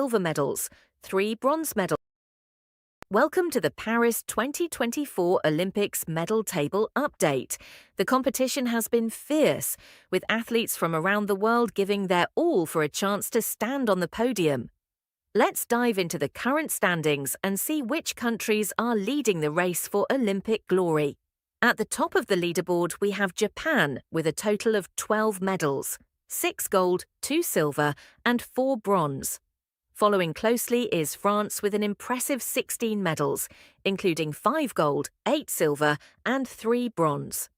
silver medals, 3 bronze medals. Welcome to the Paris 2024 Olympics medal table update. The competition has been fierce, with athletes from around the world giving their all for a chance to stand on the podium. Let's dive into the current standings and see which countries are leading the race for Olympic glory. At the top of the leaderboard, we have Japan with a total of 12 medals, 6 gold, 2 silver, and 4 bronze. Following closely is France with an impressive 16 medals, including 5 gold, 8 silver, and 3 bronze.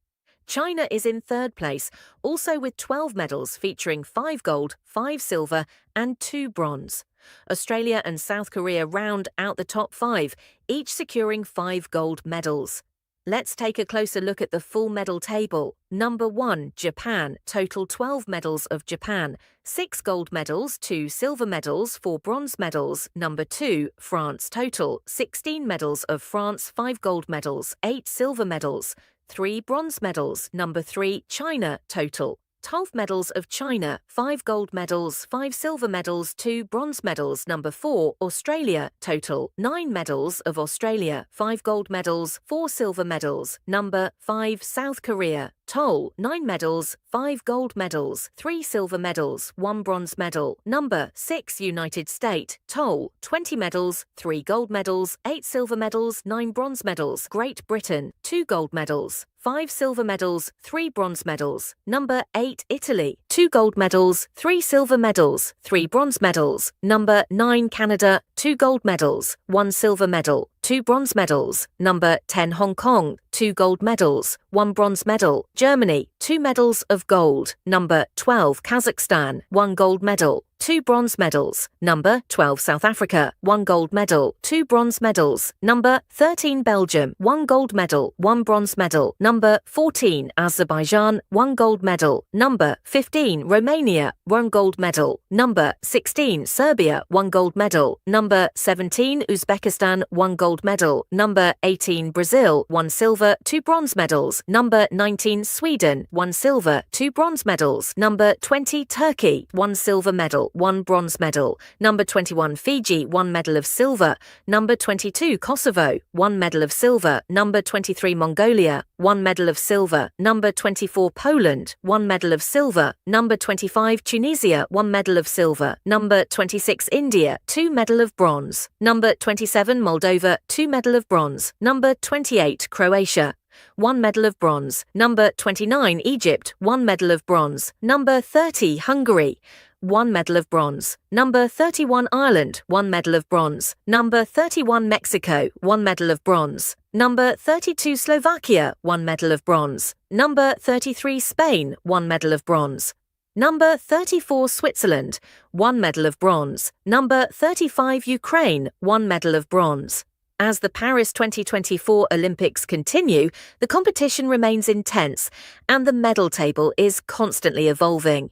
China is in third place, also with 12 medals featuring 5 gold, 5 silver, and 2 bronze. Australia and South Korea round out the top 5, each securing 5 gold medals. Let's take a closer look at the full medal table. Number 1, Japan, total 12 medals of Japan, 6 gold medals, 2 silver medals, 4 bronze medals. Number 2, France, total 16 medals of France, 5 gold medals, 8 silver medals, 3 bronze medals. Number 3, China, total 12 medals of China, 5 gold medals, 5 silver medals, 2 bronze medals. Number 4, Australia, total 9 medals of Australia, 5 gold medals, 4 silver medals. Number 5, South Korea, total 9 medals, 5 gold medals, 3 silver medals, 1 bronze medal. Number 6, United States, total 20 medals, 3 gold medals, 8 silver medals, 9 bronze medals. Great Britain, 2 gold medals, 5 silver medals, 3 bronze medals. Number 8, Italy, 2 gold medals, 3 silver medals, 3 bronze medals. Number 9, Canada, 2 gold medals, 1 silver medal, 2 bronze medals. Number 10, Hong Kong, 2 gold medals, 1 bronze medal. Germany, 2 medals of gold. Number 12, Kazakhstan, 1 gold medal, 2 bronze medals. Number 12, South Africa, 1 gold medal, 2 bronze medals. Number 13, Belgium, 1 gold medal, 1 bronze medal. Number 14, Azerbaijan, 1 gold medal. Number 15, Romania, 1 gold medal. Number 16, Serbia, 1 gold medal. Number 17, Uzbekistan, 1 gold medal. Number 18, Brazil, 1 silver, 2 bronze medals. Number 19, Sweden, 1 silver, 2 bronze medals. Number 20, Turkey, 1 silver medal, 1 bronze medal. Number 21, Fiji, 1 medal of silver. Number 22, Kosovo, 1 medal of silver. Number 23, Mongolia, 1 medal of silver. Number 24, Poland, 1 medal of silver. Number 25, Tunisia, 1 medal of silver. Number 26, India, 2 medal of bronze. Number 27, Moldova, 2 medal of bronze. Number 28, Croatia, 1 medal of bronze. Number 29, Egypt, 1 medal of bronze. Number 30, Hungary, 1 medal of bronze. Number 31, Ireland, 1 medal of bronze. Number 31, Mexico, 1 medal of bronze. Number 32, Slovakia, 1 medal of bronze. Number 33, Spain, 1 medal of bronze. Number 34, Switzerland, 1 medal of bronze. Number 35, Ukraine, 1 medal of bronze. As the Paris 2024 Olympics continue, the competition remains intense and the medal table is constantly evolving.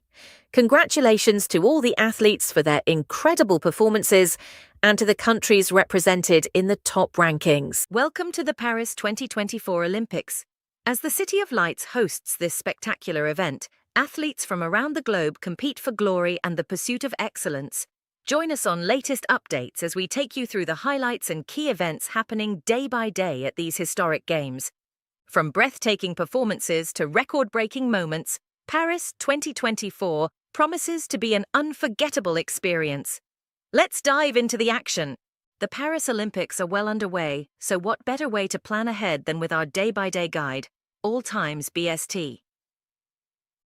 Congratulations to all the athletes for their incredible performances and to the countries represented in the top rankings. Welcome to the Paris 2024 Olympics. As the City of Lights hosts this spectacular event, athletes from around the globe compete for glory and the pursuit of excellence. Join us on latest updates as we take you through the highlights and key events happening day by day at these historic games. From breathtaking performances to record-breaking moments, Paris 2024 promises to be an unforgettable experience. Let's dive into the action. The Paris Olympics are well underway, so what better way to plan ahead than with our day-by-day guide, All Times BST.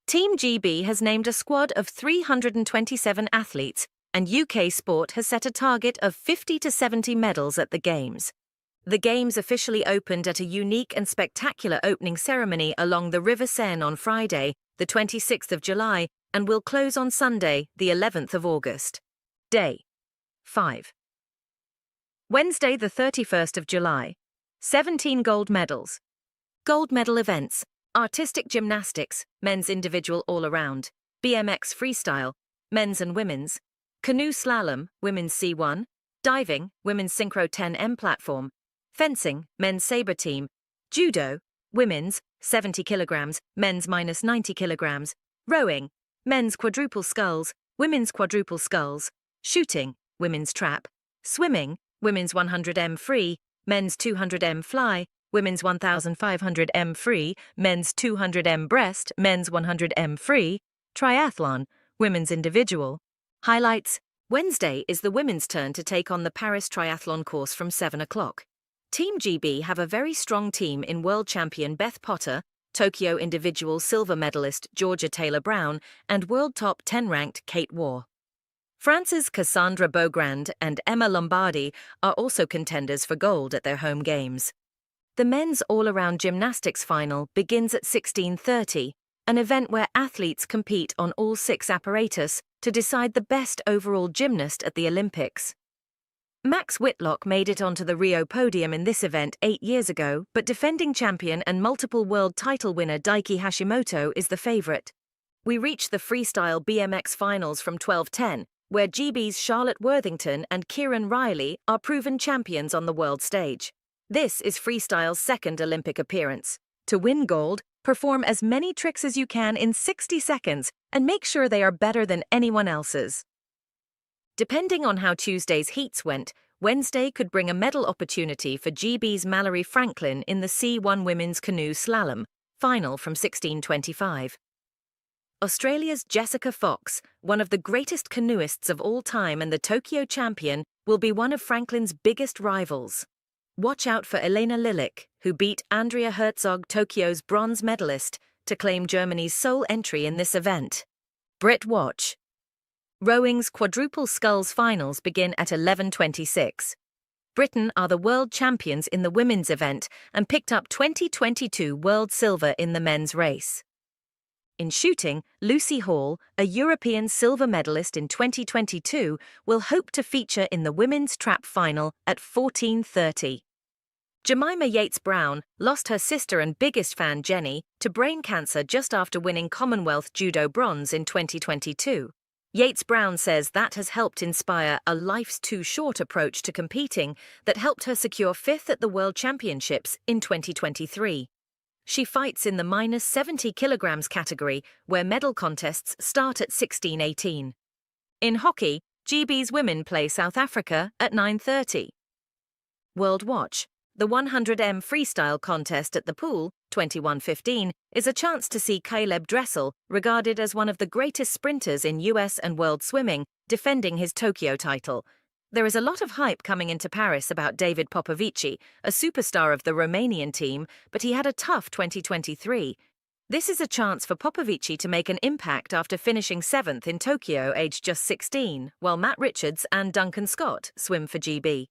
Team GB has named a squad of 327 athletes, and UK Sport has set a target of 50 to 70 medals at the Games. The Games officially opened at a unique and spectacular opening ceremony along the River Seine on Friday, the 26th of July, and will close on Sunday, the 11th of August. Day 5. Wednesday, the 31st of July. 17 gold medals. Gold medal events: artistic gymnastics, men's individual all-around, BMX freestyle, men's and women's, canoe slalom, women's C1, diving, women's synchro 10m platform, fencing, men's sabre team, judo, women's 70 kilograms, men's minus 90 kilograms, rowing, men's quadruple sculls, women's quadruple sculls, shooting, women's trap, swimming, women's 100m free, men's 200m fly, women's 1500m free, men's 200m breast, men's 100m free, triathlon, women's individual. Highlights: Wednesday is the women's turn to take on the Paris Triathlon course from 7 o'clock. Team GB have a very strong team in world champion Beth Potter, Tokyo individual silver medalist Georgia Taylor-Brown, and world top 10-ranked Kate Waugh. France's Cassandra Beaugrand and Emma Lombardi are also contenders for gold at their home games. The men's all-around gymnastics final begins at 16:30, an event where athletes compete on all 6 apparatus to decide the best overall gymnast at the Olympics. Max Whitlock made it onto the Rio podium in this event 8 years ago, but defending champion and multiple world title winner Daiki Hashimoto is the favorite. We reach the freestyle BMX finals from 12:10, where GB's Charlotte Worthington and Kieran Riley are proven champions on the world stage. This is freestyle's second Olympic appearance. To win gold, perform as many tricks as you can in 60 seconds and make sure they are better than anyone else's. Depending on how Tuesday's heats went, Wednesday could bring a medal opportunity for GB's Mallory Franklin in the C1 women's canoe slalom, final from 16:25. Australia's Jessica Fox, one of the greatest canoeists of all time and the Tokyo champion, will be one of Franklin's biggest rivals. Watch out for Elena Lilich, who beat Andrea Herzog, Tokyo's bronze medalist, to claim Germany's sole entry in this event. Brit watch. Rowing's quadruple sculls finals begin at 11:26. Britain are the world champions in the women's event and picked up 2022 world silver in the men's race. In shooting, Lucy Hall, a European silver medalist in 2022, will hope to feature in the women's trap final at 14:30. Jemima Yates-Brown lost her sister and biggest fan Jenny to brain cancer just after winning Commonwealth Judo bronze in 2022. Yates-Brown says that has helped inspire a life's too short approach to competing that helped her secure 5th at the World Championships in 2023. She fights in the minus 70 kilograms category, where medal contests start at 16:18. In hockey, GB's women play South Africa at 9:30. World Watch. The 100m freestyle contest at the pool, 21:15, is a chance to see Caleb Dressel, regarded as one of the greatest sprinters in US and world swimming, defending his Tokyo title. There is a lot of hype coming into Paris about David Popovici, a superstar of the Romanian team, but he had a tough 2023. This is a chance for Popovici to make an impact after finishing 7th in Tokyo aged just 16, while Matt Richards and Duncan Scott swim for GB.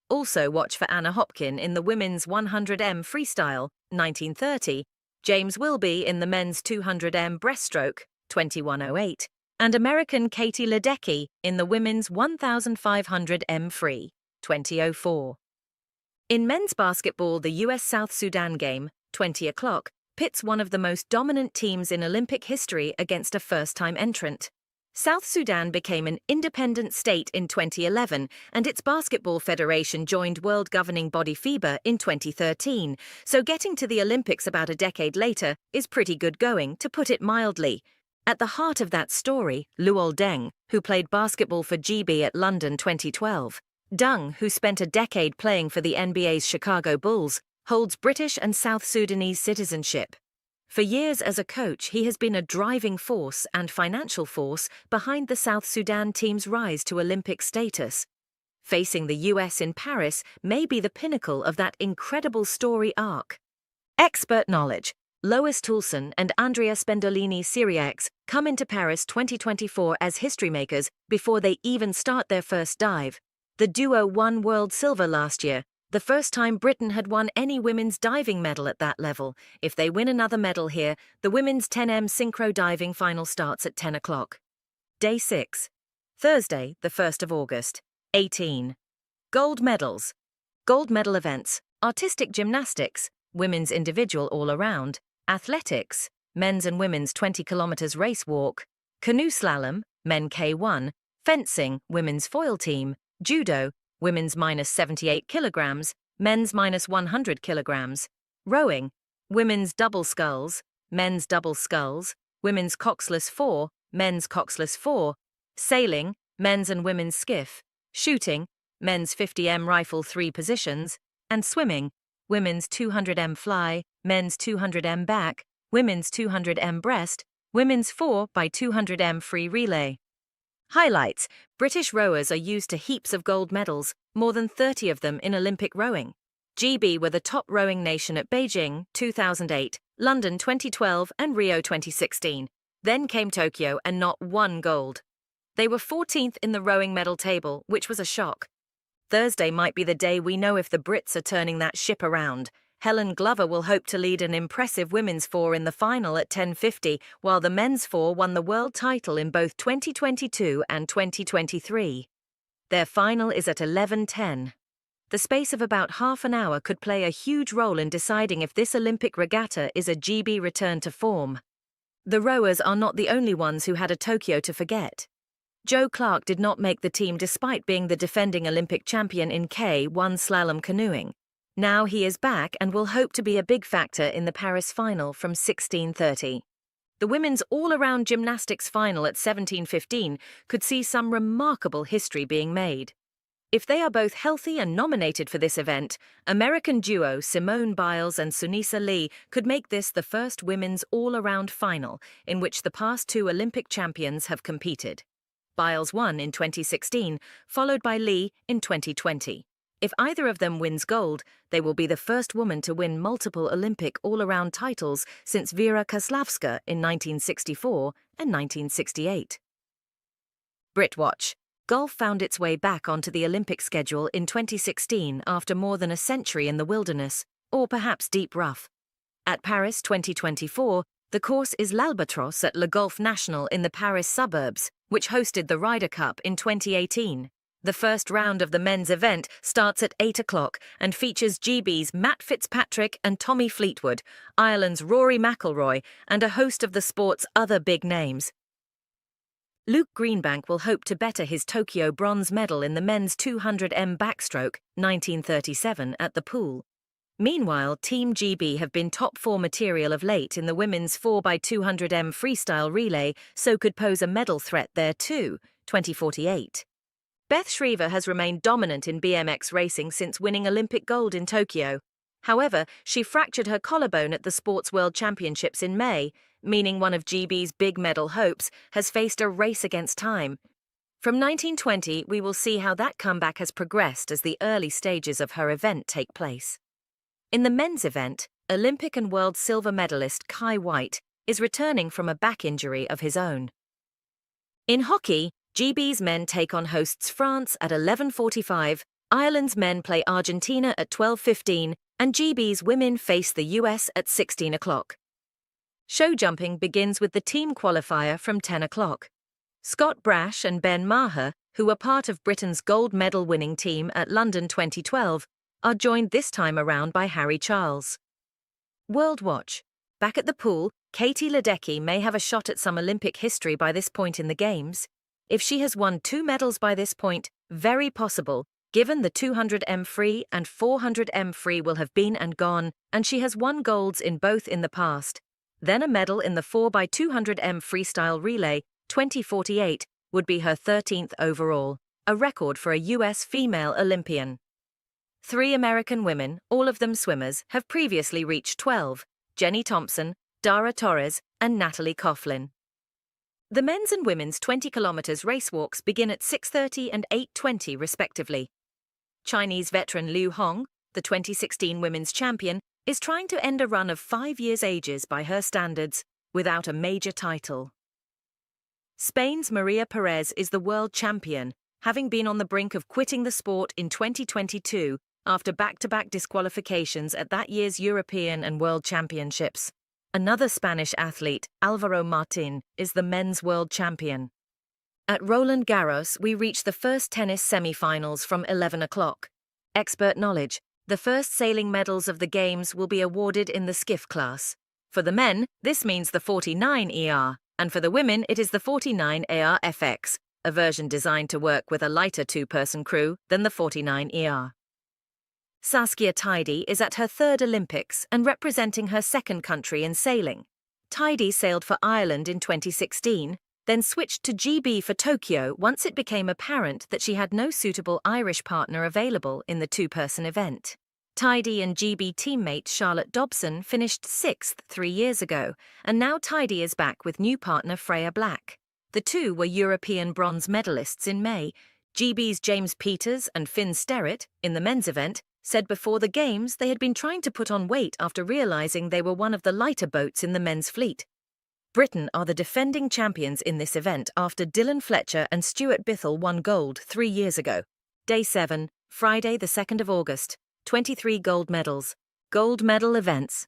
Also watch for Anna Hopkin in the women's 100m freestyle, 19:30, James Wilby in the men's 200m breaststroke, 21:08, and American Katie Ledecky in the women's 1500m free, 20:04. In men's basketball, the US-South Sudan game, 20 o'clock, pits one of the most dominant teams in Olympic history against a first-time entrant. South Sudan became an independent state in 2011, and its basketball federation joined world governing body FIBA in 2013, so getting to the Olympics about a decade later is pretty good going, to put it mildly. At the heart of that story, Luol Deng, who played basketball for GB at London 2012. Deng, who spent a decade playing for the NBA's Chicago Bulls, holds British and South Sudanese citizenship. For years as a coach, he has been a driving force and financial force behind the South Sudan team's rise to Olympic status. Facing the US in Paris may be the pinnacle of that incredible story arc. Expert knowledge. Lois Toulson and Andrea Spendolini Syriacs come into Paris 2024 as history makers before they even start their first dive. The duo won world silver last year, the first time Britain had won any women's diving medal at that level. If they win another medal here, the women's 10m synchro diving final starts at 10 o'clock. Day 6. Thursday, the 1st of August, 18. Gold medals. Gold medal events: artistic gymnastics, women's individual all-around, athletics, men's and women's 20 kilometers race walk, canoe slalom, men K1, fencing, women's foil team, judo, women's minus 78 kilograms, men's minus 100 kilograms, rowing, women's double sculls, men's double sculls, women's coxless 4, men's coxless 4, sailing, men's and women's skiff, shooting, men's 50m rifle 3 positions, and swimming, women's 200m fly, men's 200m back, women's 200m breast, women's 4x200m free relay. Highlights: British rowers are used to heaps of gold medals, more than 30 of them in Olympic rowing. GB were the top rowing nation at Beijing 2008, London 2012 and Rio 2016. Then came Tokyo and not one gold. They were 14th in the rowing medal table, which was a shock. Thursday might be the day we know if the Brits are turning that ship around. Helen Glover will hope to lead an impressive women's 4 in the final at 10:50, while the men's 4 won the world title in both 2022 and 2023. Their final is at 11:10. The space of about half an hour could play a huge role in deciding if this Olympic regatta is a GB return to form. The rowers are not the only ones who had a Tokyo to forget. Joe Clark did not make the team despite being the defending Olympic champion in K1 slalom canoeing. Now he is back and will hope to be a big factor in the Paris final from 16:30. The women's all-around gymnastics final at 17:15 could see some remarkable history being made. If they are both healthy and nominated for this event, American duo Simone Biles and Sunisa Lee could make this the first women's all-around final in which the past 2 Olympic champions have competed. Biles won in 2016, followed by Lee in 2020. If either of them wins gold, they will be the first woman to win multiple Olympic all-around titles since Vera Kozłowska in 1964 and 1968. Britwatch. Golf found its way back onto the Olympic schedule in 2016 after more than a century in the wilderness, or perhaps deep rough. At Paris 2024, the course is l'Albatros at Le Golf National in the Paris suburbs, which hosted the Ryder Cup in 2018. The first round of the men's event starts at 8 o'clock and features GB's Matt Fitzpatrick and Tommy Fleetwood, Ireland's Rory McIlroy, and a host of the sport's other big names. Luke Greenbank will hope to better his Tokyo bronze medal in the men's 200m backstroke 1937 at the pool. Meanwhile, Team GB have been top 4 material of late in the women's 4x200m freestyle relay, so could pose a medal threat there too, 2048. Beth Shriver has remained dominant in BMX racing since winning Olympic gold in Tokyo. However, she fractured her collarbone at the Sports World Championships in May, meaning one of GB's big medal hopes has faced a race against time. From 1920, we will see how that comeback has progressed as the early stages of her event take place. In the men's event, Olympic and world silver medalist Kai White is returning from a back injury of his own. In hockey, GB's men take on hosts France at 11:45, Ireland's men play Argentina at 12:15, and GB's women face the US at 16 o'clock. Show jumping begins with the team qualifier from 10 o'clock. Scott Brash and Ben Maher, who were part of Britain's gold medal winning team at London 2012, are joined this time around by Harry Charles. World Watch. Back at the pool, Katie Ledecky may have a shot at some Olympic history by this point in the Games. If she has won 2 medals by this point, very possible, given the 200m free and 400m free will have been and gone, and she has won golds in both in the past. Then a medal in the 4x200m freestyle relay, 2048, would be her 13th overall, a record for a US female Olympian. 3 American women, all of them swimmers, have previously reached 12, Jenny Thompson, Dara Torres, and Natalie Coughlin. The men's and women's 20 kilometers racewalks begin at 6:30 and 8:20 respectively. Chinese veteran Liu Hong, the 2016 women's champion, is trying to end a run of 5 years' ages by her standards, without a major title. Spain's Maria Perez is the world champion, having been on the brink of quitting the sport in 2022 after back-to-back disqualifications at that year's European and World Championships. Another Spanish athlete, Alvaro Martin, is the men's world champion. At Roland Garros, we reach the first tennis semi-finals from 11 o'clock. Expert knowledge: the first sailing medals of the Games will be awarded in the skiff class. For the men, this means the 49 ER, and for the women it is the 49 AR FX, a version designed to work with a lighter 2-person crew than the 49 ER. Saskia Tidey is at her 3rd Olympics and representing her 2nd country in sailing. Tidey sailed for Ireland in 2016, then switched to GB for Tokyo once it became apparent that she had no suitable Irish partner available in the two-person event. Tidy and GB teammate Charlotte Dobson finished 6th 3 years ago, and now Tidy is back with new partner Freya Black. The two were European bronze medalists in May. GB's James Peters and Finn Sterrett, in the men's event, said before the Games they had been trying to put on weight after realising they were one of the lighter boats in the men's fleet. Britain are the defending champions in this event after Dylan Fletcher and Stuart Bithell won gold 3 years ago. Day 7, Friday the 2nd of August, 23 gold medals. Gold medal events: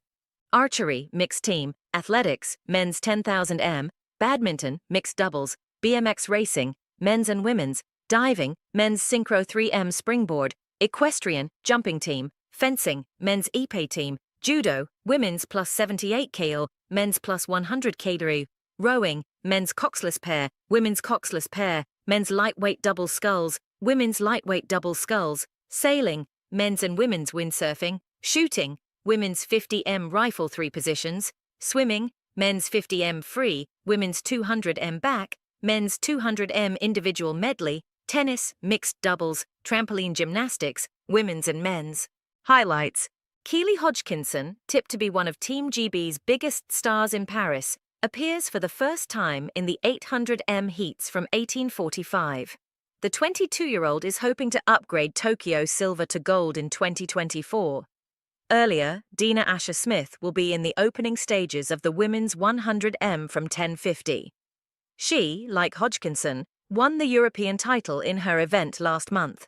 archery, mixed team, athletics, men's 10,000 m, badminton, mixed doubles, BMX racing, men's and women's, diving, men's synchro 3m springboard, equestrian, jumping team, fencing, men's épée team, judo, women's plus 78 kg, men's plus 100 kg, rowing, men's coxless pair, women's coxless pair, men's lightweight double sculls, women's lightweight double sculls, sailing, men's and women's windsurfing, shooting, women's 50m rifle 3 positions, swimming, men's 50m free, women's 200m back, men's 200m individual medley, tennis, mixed doubles, trampoline gymnastics, women's and men's. Highlights: Keely Hodgkinson, tipped to be one of Team GB's biggest stars in Paris, appears for the first time in the 800m heats from 1845. The 22-year-old is hoping to upgrade Tokyo silver to gold in 2024. Earlier, Dina Asher-Smith will be in the opening stages of the women's 100m from 1050. She, like Hodgkinson, won the European title in her event last month.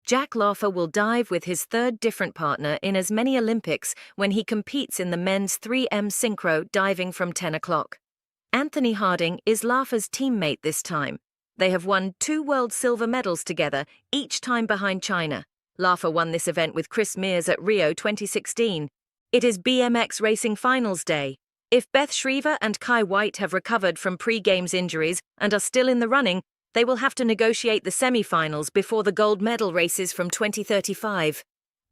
Jack Laufer will dive with his third different partner in as many Olympics when he competes in the men's 3m synchro diving from 10 o'clock. Anthony Harding is Laufer's teammate this time. They have won 2 world silver medals together, each time behind China. Laufer won this event with Chris Mears at Rio 2016. It is BMX racing finals day. If Beth Shriver and Kai White have recovered from pre-games injuries and are still in the running, they will have to negotiate the semi-finals before the gold medal races from 2035.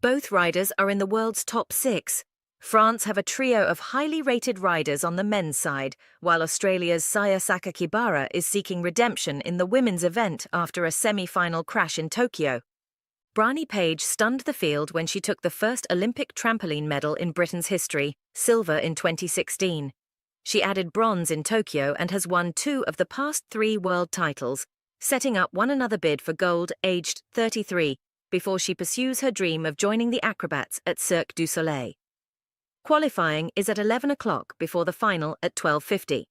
Both riders are in the world's top 6. France have a trio of highly rated riders on the men's side, while Australia's Saya Sakakibara is seeking redemption in the women's event after a semi-final crash in Tokyo. Bryony Page stunned the field when she took the first Olympic trampoline medal in Britain's history, silver in 2016. She added bronze in Tokyo and has won 2 of the past 3 world titles, setting up one another bid for gold aged 33, before she pursues her dream of joining the acrobats at Cirque du Soleil. Qualifying is at 11 o'clock before the final at 12:50.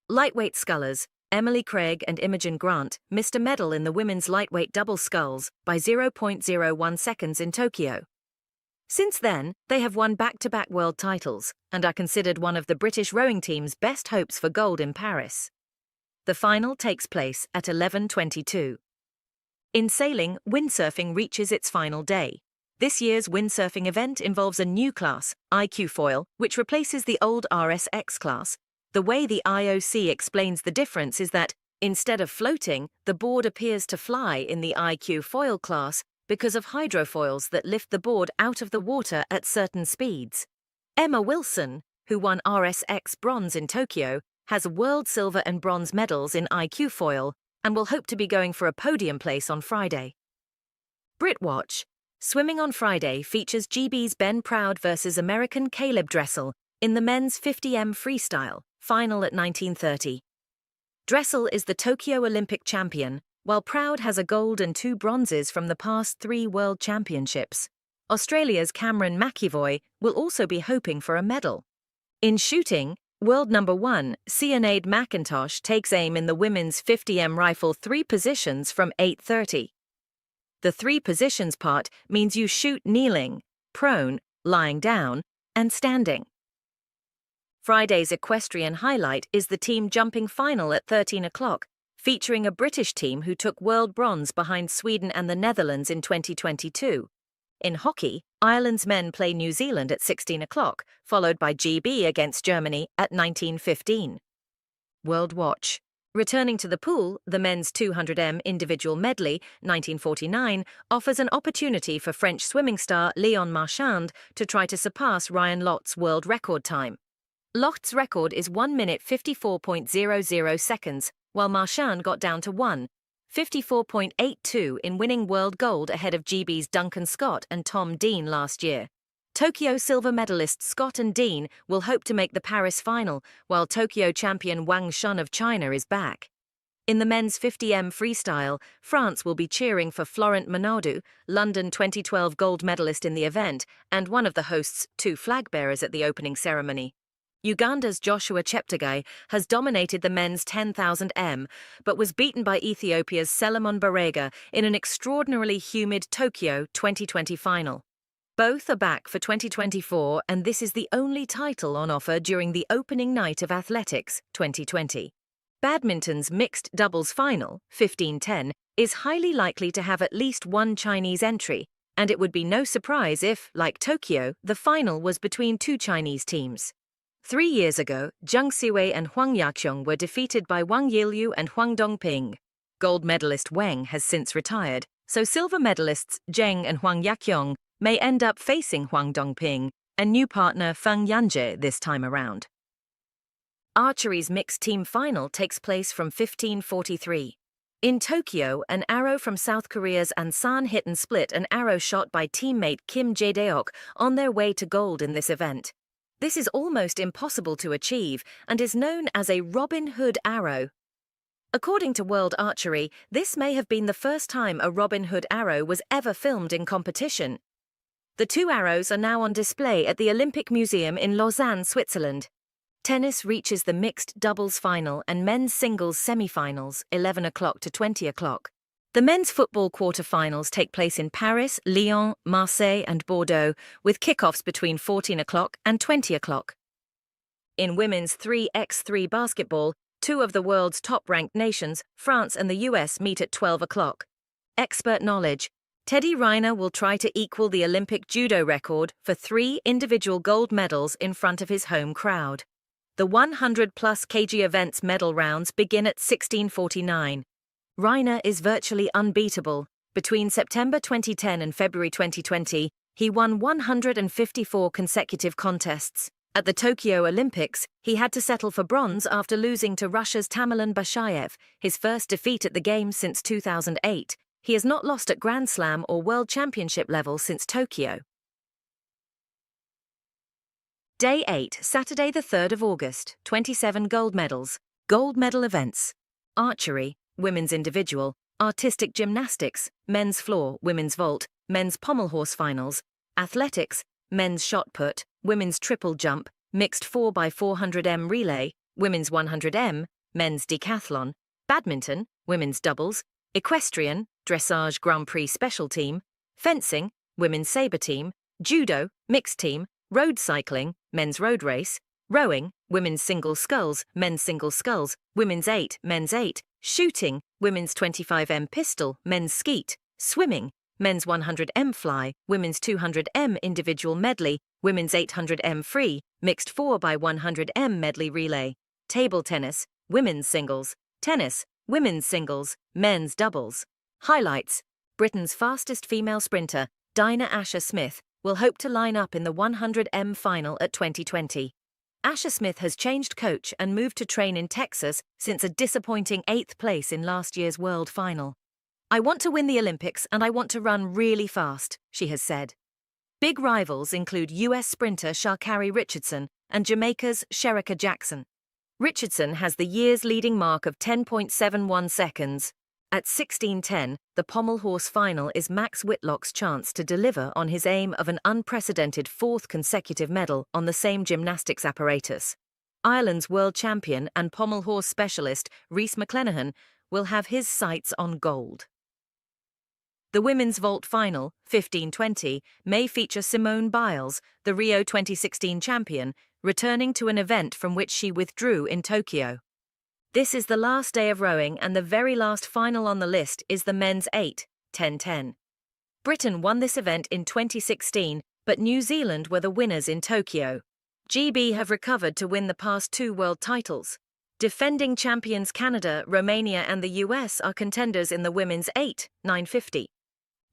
Lightweight scullers, Emily Craig and Imogen Grant missed a medal in the women's lightweight double sculls by 0.01 seconds in Tokyo. Since then, they have won back-to-back world titles and are considered one of the British rowing team's best hopes for gold in Paris. The final takes place at 11:22. In sailing, windsurfing reaches its final day. This year's windsurfing event involves a new class, IQ foil, which replaces the old RSX class. The way the IOC explains the difference is that, instead of floating, the board appears to fly in the IQ foil class because of hydrofoils that lift the board out of the water at certain speeds. Emma Wilson, who won RSX bronze in Tokyo, has world silver and bronze medals in IQ foil and will hope to be going for a podium place on Friday. Britwatch. Swimming on Friday features GB's Ben Proud versus American Caleb Dressel in the men's 50m freestyle, final at 19:30. Dressel is the Tokyo Olympic champion, while Proud has a gold and 2 bronzes from the past 3 world championships. Australia's Cameron McEvoy will also be hoping for a medal. In shooting, world number 1, Sinead McIntosh takes aim in the women's 50m rifle 3 positions from 8:30. The 3 positions part means you shoot kneeling, prone, lying down, and standing. Friday's equestrian highlight is the team jumping final at 13 o'clock, featuring a British team who took world bronze behind Sweden and the Netherlands in 2022. In hockey, Ireland's men play New Zealand at 16 o'clock, followed by GB against Germany at 19:15. World Watch. Returning to the pool, the men's 200m individual medley, 1949, offers an opportunity for French swimming star Léon Marchand to try to surpass Ryan Lott's world record time. Locht's record is 1 minute 54.00 seconds, while Marchand got down to 1:54.82 in winning world gold ahead of GB's Duncan Scott and Tom Dean last year. Tokyo silver medalists Scott and Dean will hope to make the Paris final, while Tokyo champion Wang Shun of China is back. In the men's 50m freestyle, France will be cheering for Florent Menardou, London 2012 gold medalist in the event, and one of the host's 2 flag bearers at the opening ceremony. Uganda's Joshua Cheptegei has dominated the men's 10,000 m, but was beaten by Ethiopia's Selemon Barega in an extraordinarily humid Tokyo 2020 final. Both are back for 2024, and this is the only title on offer during the opening night of Athletics 2020. Badminton's mixed doubles final, 15-10, is highly likely to have at least one Chinese entry, and it would be no surprise if, like Tokyo, the final was between 2 Chinese teams. 3 years ago, Zheng Siwei and Huang Yaqiong were defeated by Wang Yiliu and Huang Dongping. Gold medalist Wang has since retired, so silver medalists Zheng and Huang Yaqiong may end up facing Huang Dongping and new partner Feng Yanjie this time around. Archery's mixed team final takes place from 15:43. In Tokyo, an arrow from South Korea's Ansan hit and split an arrow shot by teammate Kim Jae-deok on their way to gold in this event. This is almost impossible to achieve and is known as a Robin Hood arrow. According to World Archery, this may have been the first time a Robin Hood arrow was ever filmed in competition. The 2 arrows are now on display at the Olympic Museum in Lausanne, Switzerland. Tennis reaches the mixed doubles final and men's singles semi-finals, 11 o'clock to 20 o'clock. The men's football quarter-finals take place in Paris, Lyon, Marseille and Bordeaux, with kickoffs between 14 o'clock and 20 o'clock. In women's 3x3 basketball, 2 of the world's top-ranked nations, France and the US, meet at 12 o'clock. Expert knowledge. Teddy Riner will try to equal the Olympic judo record for 3 individual gold medals in front of his home crowd. The 100-plus kg event's medal rounds begin at 16:49. Reiner is virtually unbeatable. Between September 2010 and February 2020, he won 154 consecutive contests. At the Tokyo Olympics, he had to settle for bronze after losing to Russia's Tamerlan Bashayev, his first defeat at the Games since 2008. He has not lost at Grand Slam or World Championship level since Tokyo. Day 8, Saturday the 3rd of August, 27 gold medals. Gold medal events. Archery, women's individual, artistic gymnastics, men's floor, women's vault, men's pommel horse finals, athletics, men's shot put, women's triple jump, mixed 4x400m relay, women's 100m, men's decathlon, badminton, women's doubles, equestrian, dressage Grand Prix special team, fencing, women's sabre team, judo, mixed team, road cycling, men's road race, rowing, women's single sculls, men's single sculls, women's 8, men's 8, shooting, women's 25m pistol, men's skeet, swimming, men's 100m fly, women's 200m individual medley, women's 800m free, mixed 4x100m medley relay, table tennis, women's singles, tennis, women's singles, men's doubles. Highlights. Britain's fastest female sprinter, Dinah Asher Smith, will hope to line up in the 100m final at 2020. Asher Smith has changed coach and moved to train in Texas since a disappointing 8th place in last year's world final. "I want to win the Olympics and I want to run really fast," she has said. Big rivals include US sprinter Sha'Carri Richardson and Jamaica's Shericka Jackson. Richardson has the year's leading mark of 10.71 seconds. At 16:10, the pommel horse final is Max Whitlock's chance to deliver on his aim of an unprecedented 4th consecutive medal on the same gymnastics apparatus. Ireland's world champion and pommel horse specialist Rhys McClenaghan will have his sights on gold. The women's vault final, 15:20, may feature Simone Biles, the Rio 2016 champion, returning to an event from which she withdrew in Tokyo. This is the last day of rowing, and the very last final on the list is the men's 8, 10:10. Britain won this event in 2016, but New Zealand were the winners in Tokyo. GB have recovered to win the past 2 world titles. Defending champions Canada, Romania and the US are contenders in the women's 8, 950.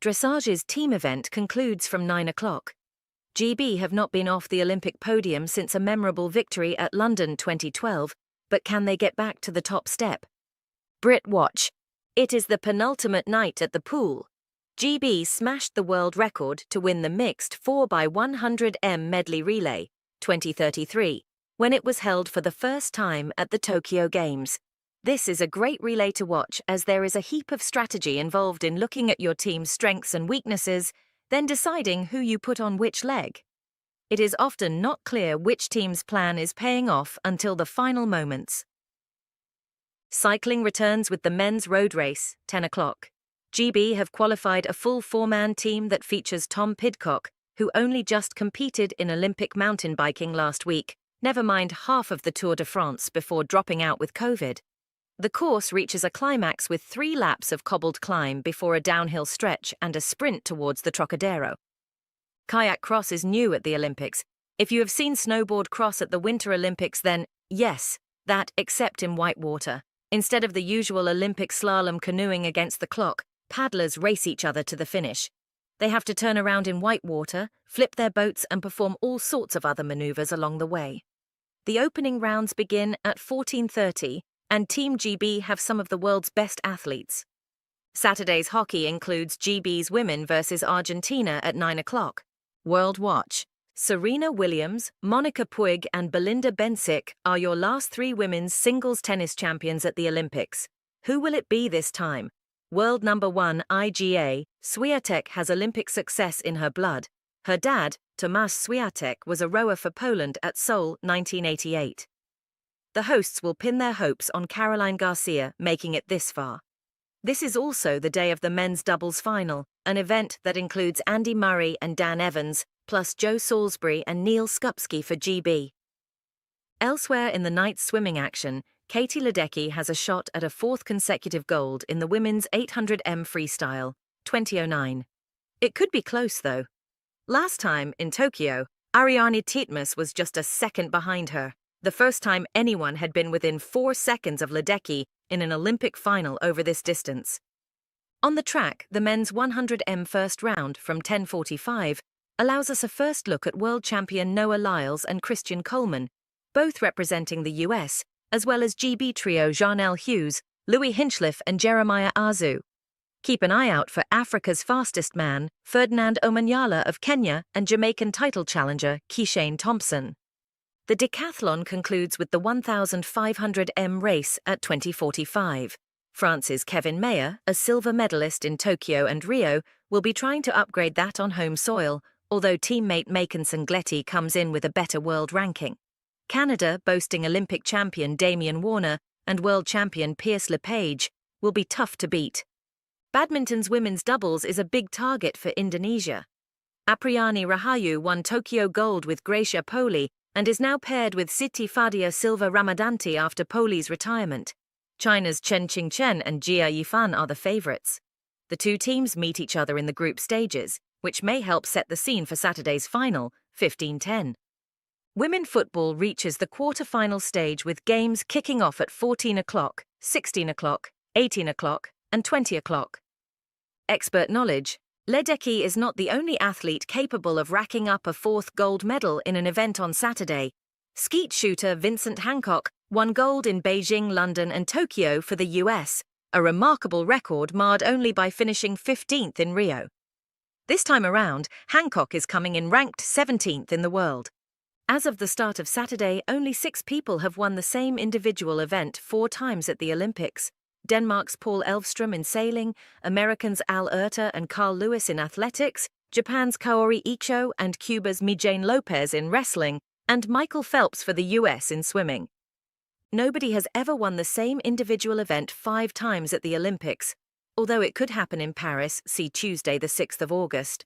Dressage's team event concludes from 9 o'clock. GB have not been off the Olympic podium since a memorable victory at London 2012, but can they get back to the top step? Brit watch. It is the penultimate night at the pool. GB smashed the world record to win the mixed 4x100m medley relay, 2033, when it was held for the first time at the Tokyo Games. This is a great relay to watch as there is a heap of strategy involved in looking at your team's strengths and weaknesses, then deciding who you put on which leg. It is often not clear which team's plan is paying off until the final moments. Cycling returns with the men's road race, 10 o'clock. GB have qualified a full four-man team that features Tom Pidcock, who only just competed in Olympic mountain biking last week, never mind half of the Tour de France before dropping out with COVID. The course reaches a climax with 3 laps of cobbled climb before a downhill stretch and a sprint towards the Trocadero. Kayak cross is new at the Olympics. If you have seen snowboard cross at the Winter Olympics, then yes, that except in whitewater. Instead of the usual Olympic slalom canoeing against the clock, paddlers race each other to the finish. They have to turn around in whitewater, flip their boats and perform all sorts of other maneuvers along the way. The opening rounds begin at 14:30, and Team GB have some of the world's best athletes. Saturday's hockey includes GB's women versus Argentina at 9 o'clock. World watch. Serena Williams, Monica Puig and Belinda Bencic are your last 3 women's singles tennis champions at the Olympics. Who will it be this time? World number 1 IGA, Swiatek has Olympic success in her blood. Her dad, Tomasz Swiatek, was a rower for Poland at Seoul 1988. The hosts will pin their hopes on Caroline Garcia making it this far. This is also the day of the men's doubles final, an event that includes Andy Murray and Dan Evans, plus Joe Salisbury and Neil Skupski for GB. Elsewhere in the night's swimming action, Katie Ledecky has a shot at a 4th consecutive gold in the women's 800m freestyle, 2009. It could be close, though. Last time, in Tokyo, Ariarne Titmus was just a second behind her, the first time anyone had been within 4 seconds of Ledecky in an Olympic final over this distance. On the track, the men's 100m first round from 10:45 allows us a first look at world champion Noah Lyles and Christian Coleman, both representing the US, as well as GB trio Jarnell Hughes, Louis Hinchliffe and Jeremiah Azu. Keep an eye out for Africa's fastest man, Ferdinand Omanyala of Kenya, and Jamaican title challenger Keishane Thompson. The decathlon concludes with the 1,500m race at 2045. France's Kevin Mayer, a silver medalist in Tokyo and Rio, will be trying to upgrade that on home soil, although teammate Macon Sangletti comes in with a better world ranking. Canada, boasting Olympic champion Damian Warner and world champion Pierce LePage, will be tough to beat. Badminton's women's doubles is a big target for Indonesia. Apriyani Rahayu won Tokyo gold with Gracia Poli and is now paired with Siti Fadia Silva Ramadanti after Poli's retirement. China's Chen Qingchen and Jia Yifan are the favourites. The 2 teams meet each other in the group stages, which may help set the scene for Saturday's final, 15:10. Women football reaches the quarter-final stage with games kicking off at 14 o'clock, 16 o'clock, 18 o'clock, and 20 o'clock. Expert knowledge. Ledecky is not the only athlete capable of racking up a 4th gold medal in an event on Saturday. Skeet shooter Vincent Hancock won gold in Beijing, London, and Tokyo for the US, a remarkable record marred only by finishing 15th in Rio. This time around, Hancock is coming in ranked 17th in the world. As of the start of Saturday, only 6 people have won the same individual event 4 times at the Olympics. Denmark's Paul Elvström in sailing, Americans Al Oerter and Carl Lewis in athletics, Japan's Kaori Icho and Cuba's Mijane Lopez in wrestling, and Michael Phelps for the US in swimming. Nobody has ever won the same individual event 5 times at the Olympics, although it could happen in Paris, see Tuesday the 6th of August.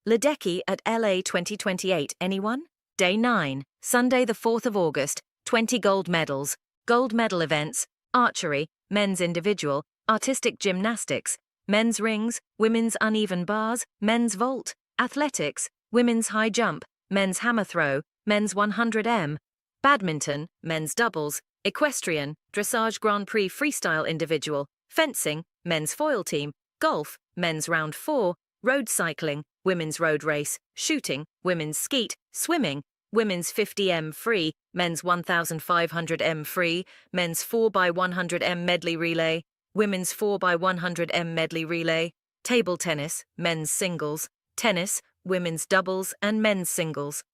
Ledecky at LA 2028, anyone? Day 9, Sunday the 4th of August, 20 gold medals, gold medal events, archery, men's individual, artistic gymnastics, men's rings, women's uneven bars, men's vault, athletics, women's high jump, men's hammer throw, men's 100m, badminton, men's doubles, equestrian, dressage Grand Prix freestyle individual, fencing, men's foil team, golf, men's round 4, road cycling, women's road race, shooting, women's skeet, swimming, women's 50m free, men's 1500m free, men's 4x100m medley relay, women's 4x100m medley relay, table tennis, men's singles, tennis, women's doubles and men's singles.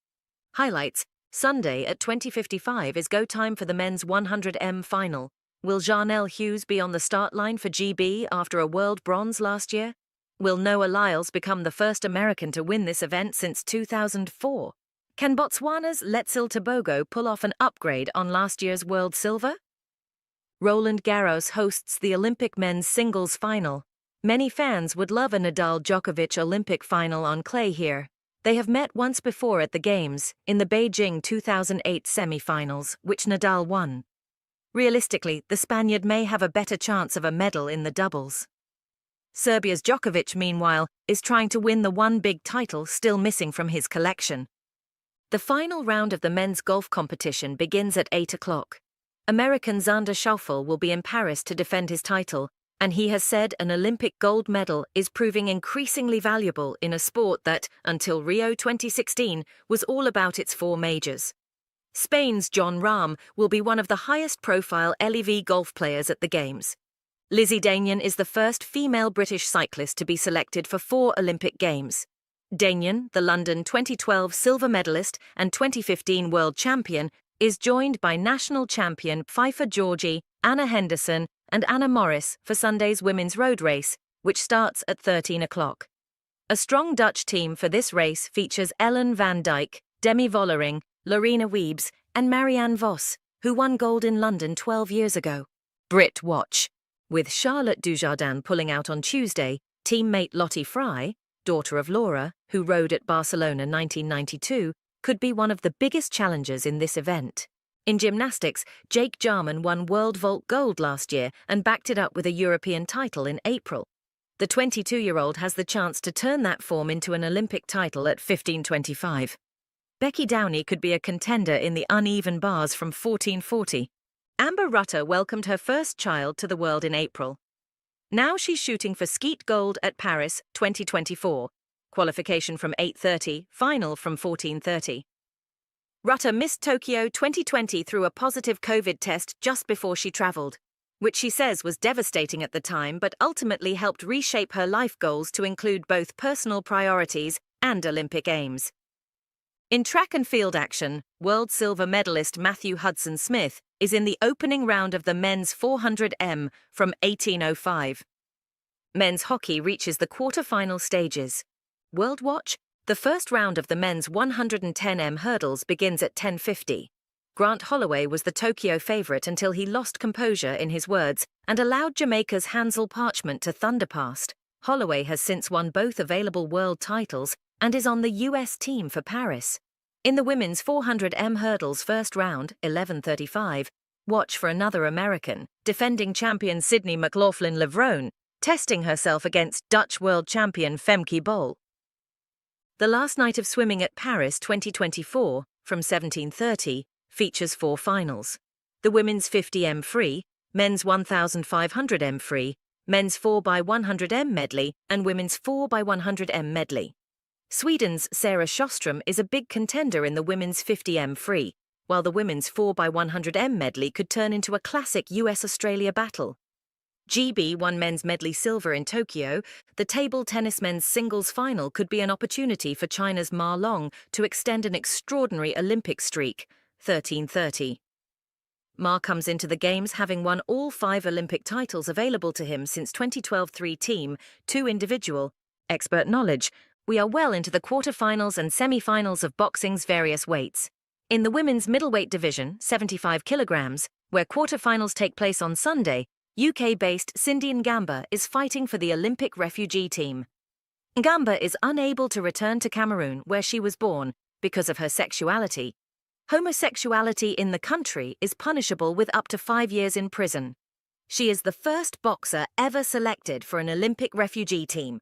Highlights: Sunday at 20:55 is go time for the men's 100m final. Will Jarnell Hughes be on the start line for GB after a world bronze last year? Will Noah Lyles become the first American to win this event since 2004? Can Botswana's Letsil Tebogo pull off an upgrade on last year's world silver? Roland Garros hosts the Olympic men's singles final. Many fans would love a Nadal-Djokovic Olympic final on clay here. They have met once before at the Games, in the Beijing 2008 semi-finals, which Nadal won. Realistically, the Spaniard may have a better chance of a medal in the doubles. Serbia's Djokovic, meanwhile, is trying to win the one big title still missing from his collection. The final round of the men's golf competition begins at 8 o'clock. American Xander Schauffele will be in Paris to defend his title, and he has said an Olympic gold medal is proving increasingly valuable in a sport that, until Rio 2016, was all about its four majors. Spain's Jon Rahm will be one of the highest-profile LEV golf players at the Games. Lizzie Deignan is the first female British cyclist to be selected for 4 Olympic Games. Deignan, the London 2012 silver medalist and 2015 world champion, is joined by national champion Pfeiffer Georgie, Anna Henderson, and Anna Morris for Sunday's women's road race, which starts at 13 o'clock. A strong Dutch team for this race features Ellen van Dijk, Demi Vollering, Lorena Wiebes, and Marianne Vos, who won gold in London 12 years ago. Brit watch. With Charlotte Dujardin pulling out on Tuesday, teammate Lottie Fry, daughter of Laura, who rode at Barcelona 1992, could be one of the biggest challengers in this event. In gymnastics, Jake Jarman won World Vault gold last year and backed it up with a European title in April. The 22-year-old has the chance to turn that form into an Olympic title at 15:25. Becky Downey could be a contender in the uneven bars from 1440. Amber Rutter welcomed her first child to the world in April. Now she's shooting for skeet gold at Paris 2024. Qualification from 8:30, final from 14:30. Rutter missed Tokyo 2020 through a positive COVID test just before she travelled, which she says was devastating at the time but ultimately helped reshape her life goals to include both personal priorities and Olympic aims. In track and field action, world silver medalist Matthew Hudson-Smith is in the opening round of the men's 400m from 18:05. Men's hockey reaches the quarter-final stages. World watch: the first round of the men's 110m hurdles begins at 10:50. Grant Holloway was the Tokyo favourite until he lost composure, in his words, and allowed Jamaica's Hansel Parchment to thunder past. Holloway has since won both available world titles and is on the US team for Paris. In the women's 400m hurdles first round, 11:35, watch for another American, defending champion Sydney McLaughlin-Levrone, testing herself against Dutch world champion Femke Bol. The last night of swimming at Paris 2024, from 17:30, features 4 finals. The women's 50m free, men's 1500m free, men's 4x100m medley, and women's 4x100m medley. Sweden's Sarah Sjöström is a big contender in the women's 50m free, while the women's 4x100m medley could turn into a classic US-Australia battle. GB won men's medley silver in Tokyo. The table tennis men's singles final could be an opportunity for China's Ma Long to extend an extraordinary Olympic streak, 13:30. Ma comes into the Games having won all 5 Olympic titles available to him since 2012, 3 team, 2 individual. Expert knowledge: we are well into the quarterfinals and semi-finals of boxing's various weights. In the women's middleweight division, 75 kilograms, where quarterfinals take place on Sunday, UK-based Cindy Ngamba is fighting for the Olympic refugee team. Ngamba is unable to return to Cameroon, where she was born, because of her sexuality. Homosexuality in the country is punishable with up to 5 years in prison. She is the first boxer ever selected for an Olympic refugee team.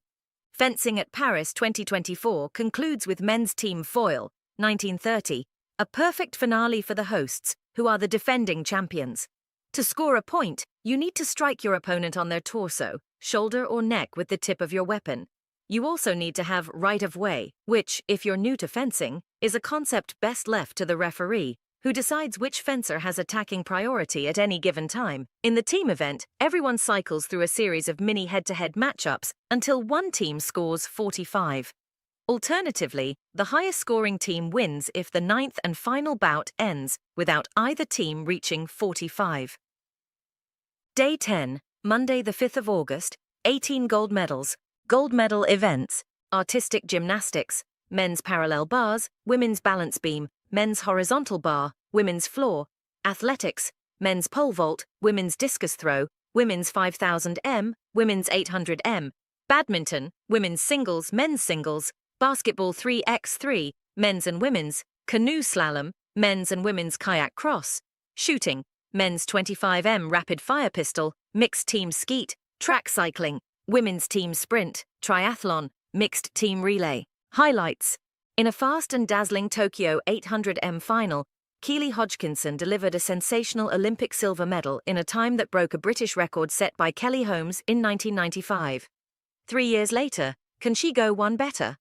Fencing at Paris 2024 concludes with men's team foil, 19:30, a perfect finale for the hosts, who are the defending champions. To score a point, you need to strike your opponent on their torso, shoulder or neck with the tip of your weapon. You also need to have right-of-way, which, if you're new to fencing, is a concept best left to the referee, who decides which fencer has attacking priority at any given time. In the team event, everyone cycles through a series of mini head-to-head matchups until one team scores 45. Alternatively, the highest-scoring team wins if the ninth and final bout ends without either team reaching 45. Day 10, Monday the 5th of August, 18 gold medals. Gold medal events: artistic gymnastics, men's parallel bars, women's balance beam, men's horizontal bar, women's floor, athletics, men's pole vault, women's discus throw, women's 5000 m, women's 800 m, badminton, women's singles, men's singles, basketball 3x3, men's and women's, canoe slalom, men's and women's kayak cross, shooting, men's 25 m rapid fire pistol, mixed team skeet, track cycling, women's team sprint, triathlon, mixed team relay. Highlights: in a fast and dazzling Tokyo 800 m final, Keely Hodgkinson delivered a sensational Olympic silver medal in a time that broke a British record set by Kelly Holmes in 1995. 3 years later, can she go one better?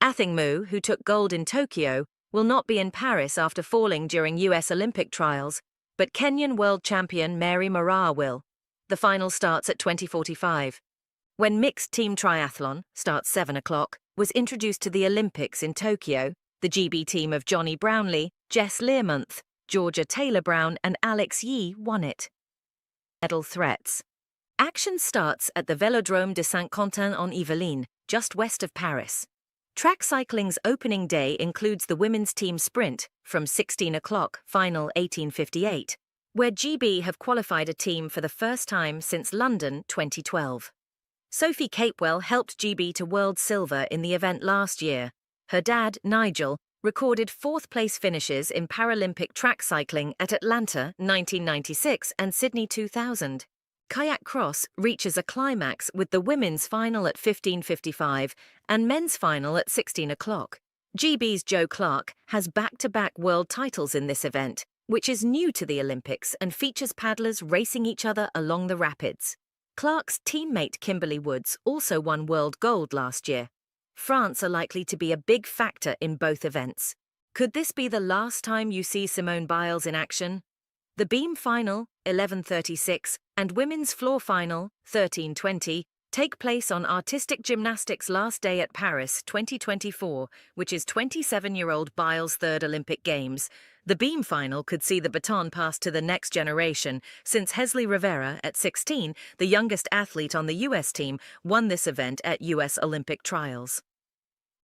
Athing-Mu, who took gold in Tokyo, will not be in Paris after falling during US Olympic trials, but Kenyan world champion Mary Moraa will. The final starts at 20:45. When mixed team triathlon, starts 7 o'clock, was introduced to the Olympics in Tokyo, the GB team of Johnny Brownlee, Jess Learmonth, Georgia Taylor-Brown and Alex Yee won it. Medal threats. Action starts at the Vélodrome de Saint-Quentin-en-Yvelines, just west of Paris. Track cycling's opening day includes the women's team sprint from 16 o'clock, final 18:58, where GB have qualified a team for the first time since London 2012. Sophie Capewell helped GB to world silver in the event last year. Her dad, Nigel, recorded fourth-place finishes in Paralympic track cycling at Atlanta 1996 and Sydney 2000. Kayak cross reaches a climax with the women's final at 15:55 and men's final at 16 o'clock. GB's Joe Clark has back-to-back world titles in this event, which is new to the Olympics and features paddlers racing each other along the rapids. Clark's teammate Kimberly Woods also won world gold last year. France are likely to be a big factor in both events. Could this be the last time you see Simone Biles in action? The beam final, 11:36, and women's floor final, 13:20, take place on artistic gymnastics' last day at Paris 2024, which is 27-year-old Biles' third Olympic Games. The beam final could see the baton passed to the next generation, since Hesley Rivera, at 16, the youngest athlete on the US team, won this event at US Olympic trials.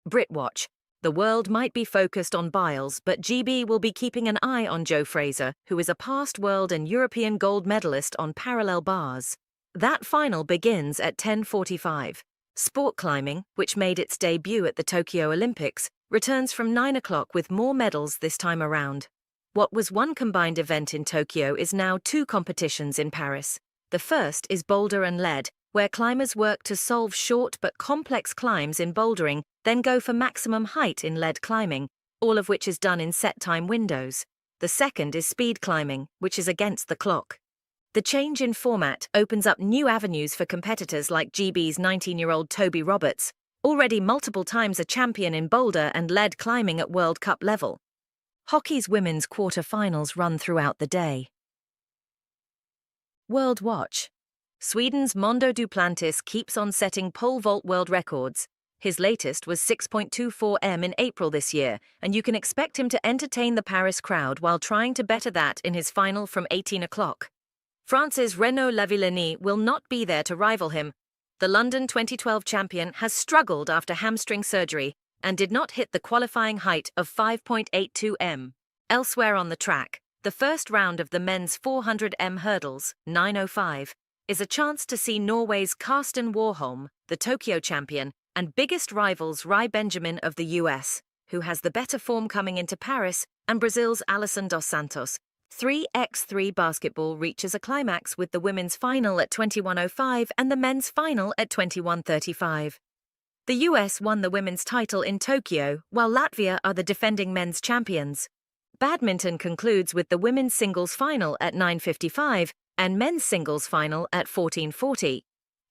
Britwatch. The world might be focused on Biles, but GB will be keeping an eye on Joe Fraser, who is a past world and European gold medalist on parallel bars. That final begins at 10:45. Sport climbing, which made its debut at the Tokyo Olympics, returns from 9 o'clock with more medals this time around. What was one combined event in Tokyo is now 2 competitions in Paris. The first is boulder and lead, where climbers work to solve short but complex climbs in bouldering, then go for maximum height in lead climbing, all of which is done in set time windows. The second is speed climbing, which is against the clock. The change in format opens up new avenues for competitors like GB's 19-year-old Toby Roberts, already multiple times a champion in boulder and lead climbing at World Cup level. Hockey's women's quarter-finals run throughout the day. World Watch. Sweden's Mondo Duplantis keeps on setting pole vault world records. His latest was 6.24 m in April this year, and you can expect him to entertain the Paris crowd while trying to better that in his final from 18 o'clock. France's Renaud Lavillenie will not be there to rival him. The London 2012 champion has struggled after hamstring surgery and did not hit the qualifying height of 5.82 m. Elsewhere on the track, the first round of the men's 400 m hurdles, 9:05, is a chance to see Norway's Karsten Warholm, the Tokyo champion, and biggest rivals Rai Benjamin of the US, who has the better form coming into Paris, and Brazil's Alison dos Santos. 3x3 basketball reaches a climax with the women's final at 21:05 and the men's final at 21:35. The US won the women's title in Tokyo, while Latvia are the defending men's champions. Badminton concludes with the women's singles final at 9:55 and men's singles final at 14:40.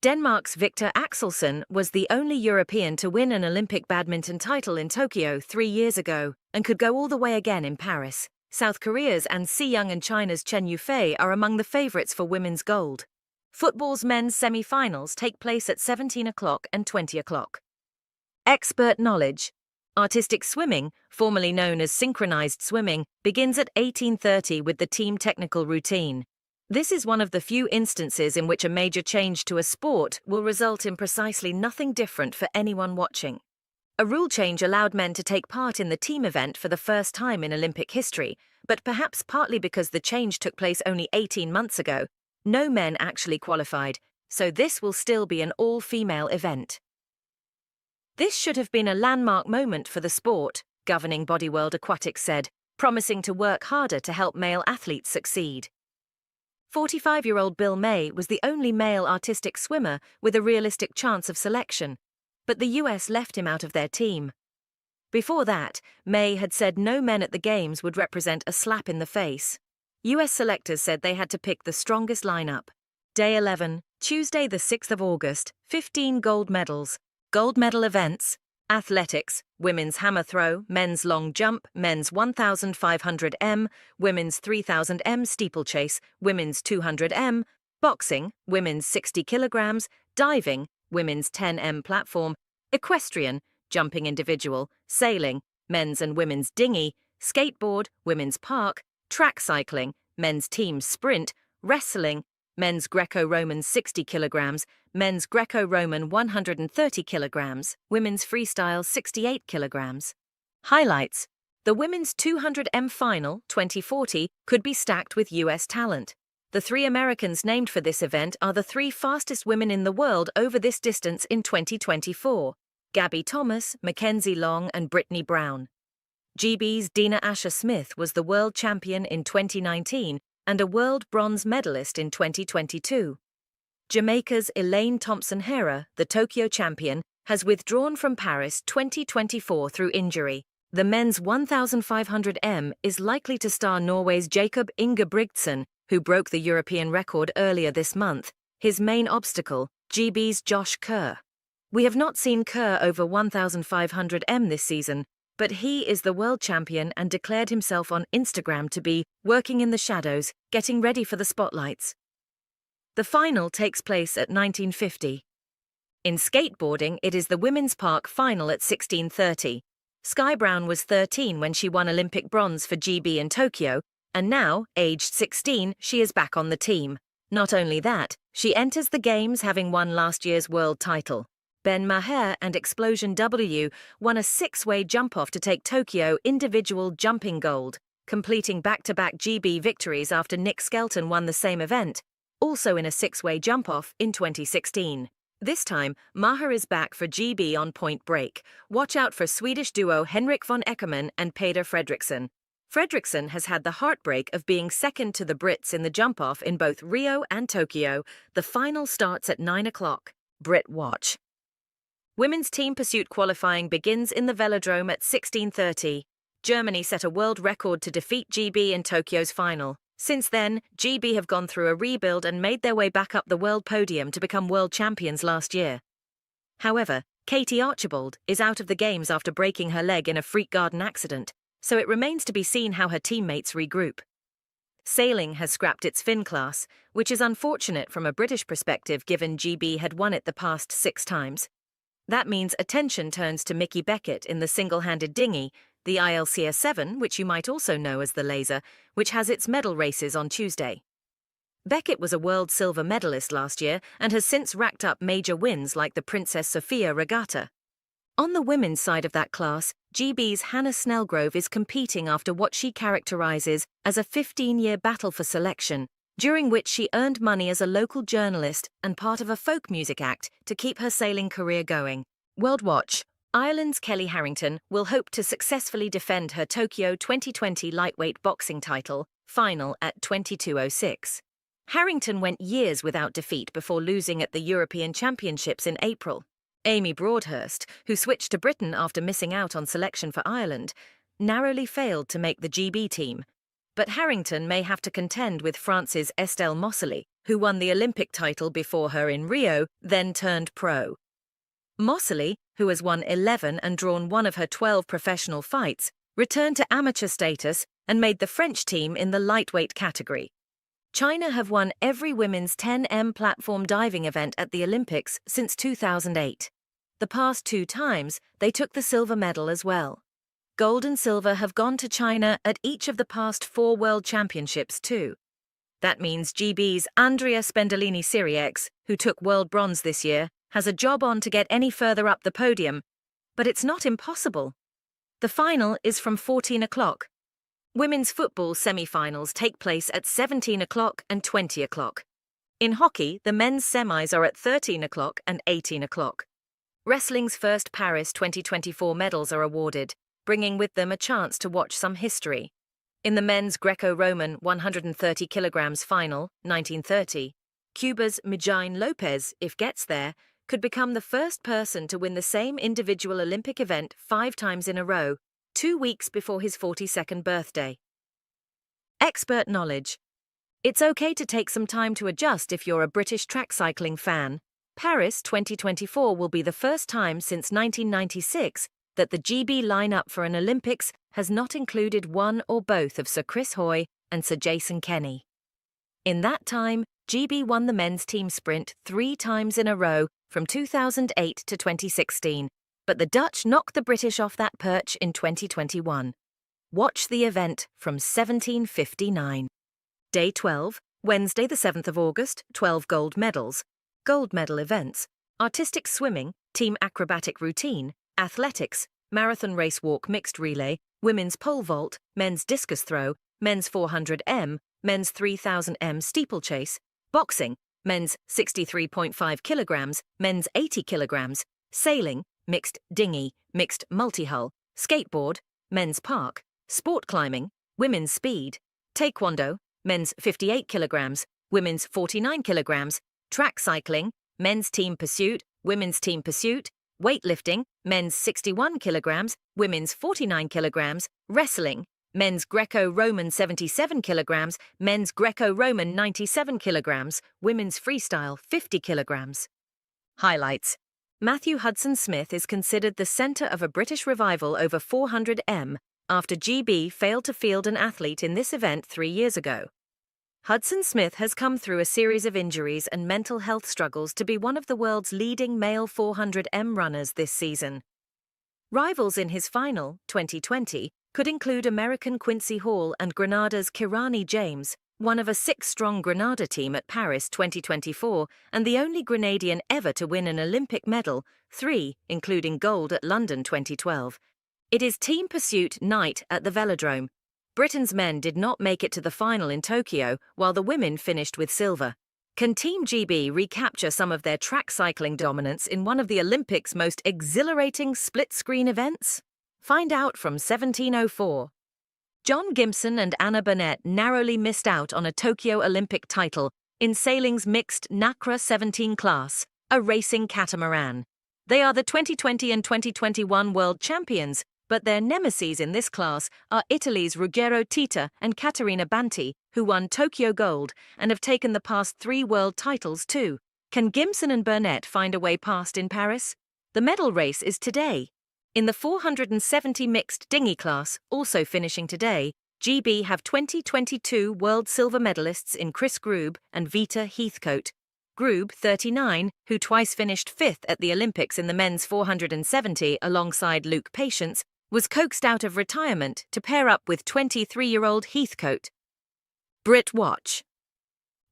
Denmark's Victor Axelsen was the only European to win an Olympic badminton title in Tokyo 3 years ago and could go all the way again in Paris. South Korea's An Se-young and China's Chen Yufei are among the favourites for women's gold. Football's men's semi-finals take place at 17 o'clock and 20 o'clock. Expert knowledge. Artistic swimming, formerly known as synchronized swimming, begins at 18:30 with the team technical routine. This is one of the few instances in which a major change to a sport will result in precisely nothing different for anyone watching. A rule change allowed men to take part in the team event for the first time in Olympic history, but perhaps partly because the change took place only 18 months ago, no men actually qualified, so this will still be an all-female event. This should have been a landmark moment for the sport, governing body World Aquatics said, promising to work harder to help male athletes succeed. 45-year-old Bill May was the only male artistic swimmer with a realistic chance of selection, but the US left him out of their team. Before that, May had said no men at the Games would represent a slap in the face. US selectors said they had to pick the strongest lineup. Day 11, Tuesday the 6th of August, 15 gold medals. Gold medal events: athletics, women's hammer throw, men's long jump, men's 1,500 m, women's 3,000 m steeplechase, women's 200 m, boxing, women's 60 kilograms, diving, women's 10 m platform, equestrian, jumping individual, sailing, men's and women's dinghy, skateboard, women's park, track cycling, men's team sprint, wrestling, men's Greco-Roman 60 kilograms, men's Greco-Roman 130 kilograms, women's freestyle 68 kilograms. Highlights: the women's 200 m final 2040 could be stacked with US talent. The 3 Americans named for this event are the 3 fastest women in the world over this distance in 2024: Gabby Thomas, Mackenzie Long, and Brittany Brown. GB's Dina Asher-Smith was the world champion in 2019 and a world bronze medalist in 2022. Jamaica's Elaine Thompson-Herah, the Tokyo champion, has withdrawn from Paris 2024 through injury. The men's 1,500 m is likely to star Norway's Jakob Ingebrigtsen, who broke the European record earlier this month. His main obstacle, GB's Josh Kerr. We have not seen Kerr over 1,500 m this season, but he is the world champion and declared himself on Instagram to be working in the shadows, getting ready for the spotlights. The final takes place at 19:50. In skateboarding, it is the women's park final at 16:30. Sky Brown was 13 when she won Olympic bronze for GB in Tokyo, and now, aged 16, she is back on the team. Not only that, she enters the Games having won last year's world title. Ben Maher and Explosion W won a 6-way jump-off to take Tokyo individual jumping gold, completing back-to-back GB victories after Nick Skelton won the same event, also in a 6-way jump-off in 2016. This time, Maher is back for GB on point break. Watch out for Swedish duo Henrik von Eckermann and Peder Fredriksson. Fredriksson has had the heartbreak of being second to the Brits in the jump-off in both Rio and Tokyo. The final starts at 9 o'clock. Brit watch. Women's team pursuit qualifying begins in the velodrome at 16:30. Germany set a world record to defeat GB in Tokyo's final. Since then, GB have gone through a rebuild and made their way back up the world podium to become world champions last year. However, Katie Archibald is out of the Games after breaking her leg in a freak garden accident, so it remains to be seen how her teammates regroup. Sailing has scrapped its Finn class, which is unfortunate from a British perspective given GB had won it the past 6 times. That means attention turns to Mickey Beckett in the single-handed dinghy, the ILCS 7, which you might also know as the Laser, which has its medal races on Tuesday. Beckett was a world silver medalist last year and has since racked up major wins like the Princess Sophia Regatta. On the women's side of that class, GB's Hannah Snellgrove is competing after what she characterizes as a 15-year battle for selection, during which she earned money as a local journalist and part of a folk music act to keep her sailing career going. World Watch. Ireland's Kelly Harrington will hope to successfully defend her Tokyo 2020 lightweight boxing title, final at 22:06. Harrington went years without defeat before losing at the European Championships in April. Amy Broadhurst, who switched to Britain after missing out on selection for Ireland, narrowly failed to make the GB team. But Harrington may have to contend with France's Estelle Mossely, who won the Olympic title before her in Rio, then turned pro. Mossely, who has won 11 and drawn one of her 12 professional fights, returned to amateur status and made the French team in the lightweight category. China have won every women's 10m platform diving event at the Olympics since 2008. The past 2 times, they took the silver medal as well. Gold and silver have gone to China at each of the past 4 World Championships too. That means GB's Andrea Spendolini-Siriex, who took world bronze this year, has a job on to get any further up the podium. But it's not impossible. The final is from 14 o'clock. Women's football semi-finals take place at 17 o'clock and 20 o'clock. In hockey, the men's semis are at 13 o'clock and 18 o'clock. Wrestling's first Paris 2024 medals are awarded, bringing with them a chance to watch some history. In the men's Greco-Roman 130 kilograms final, 1930, Cuba's Mijain Lopez, if gets there, could become the first person to win the same individual Olympic event 5 times in a row, 2 weeks before his 42nd birthday. Expert knowledge. It's okay to take some time to adjust if you're a British track cycling fan. Paris 2024 will be the first time since 1996 that the GB lineup for an Olympics has not included one or both of Sir Chris Hoy and Sir Jason Kenny. In that time, GB won the men's team sprint 3 times in a row from 2008 to 2016, but the Dutch knocked the British off that perch in 2021. Watch the event from 1759. Day 12, Wednesday the 7th of August, 12 gold medals. Gold medal events: artistic swimming, team acrobatic routine, athletics, marathon race walk mixed relay, women's pole vault, men's discus throw, men's 400m, men's 3000m steeplechase, boxing, men's 63.5 kilograms, men's 80 kilograms, sailing, mixed dinghy, mixed multi-hull, skateboard, men's park, sport climbing, women's speed, taekwondo, men's 58 kilograms, women's 49 kilograms, track cycling, men's team pursuit, women's team pursuit, weightlifting, men's 61 kilograms, women's 49 kilograms, wrestling, men's Greco-Roman 77 kilograms, men's Greco-Roman 97 kilograms, women's freestyle 50 kilograms. Highlights. Matthew Hudson-Smith is considered the centre of a British revival over 400m after GB failed to field an athlete in this event 3 years ago. Hudson-Smith has come through a series of injuries and mental health struggles to be one of the world's leading male 400m runners this season. Rivals in his final, 2020, could include American Quincy Hall and Grenada's Kirani James, one of a 6-strong Grenada team at Paris 2024 and the only Grenadian ever to win an Olympic medal, 3, including gold at London 2012. It is team pursuit night at the Velodrome. Britain's men did not make it to the final in Tokyo, while the women finished with silver. Can Team GB recapture some of their track cycling dominance in one of the Olympics' most exhilarating split-screen events? Find out from 1704. John Gimson and Anna Burnett narrowly missed out on a Tokyo Olympic title in sailing's mixed NACRA 17 class, a racing catamaran. They are the 2020 and 2021 world champions, but their nemeses in this class are Italy's Ruggero Tita and Caterina Banti, who won Tokyo gold and have taken the past 3 world titles too. Can Gimson and Burnett find a way past in Paris? The medal race is today. In the 470 mixed dinghy class, also finishing today, GB have 2022 world silver medalists in Chris Grube and Vita Heathcote. Grube, 39, who twice finished 5th at the Olympics in the men's 470 alongside Luke Patience, was coaxed out of retirement to pair up with 23-year-old Heathcote. Brit Watch.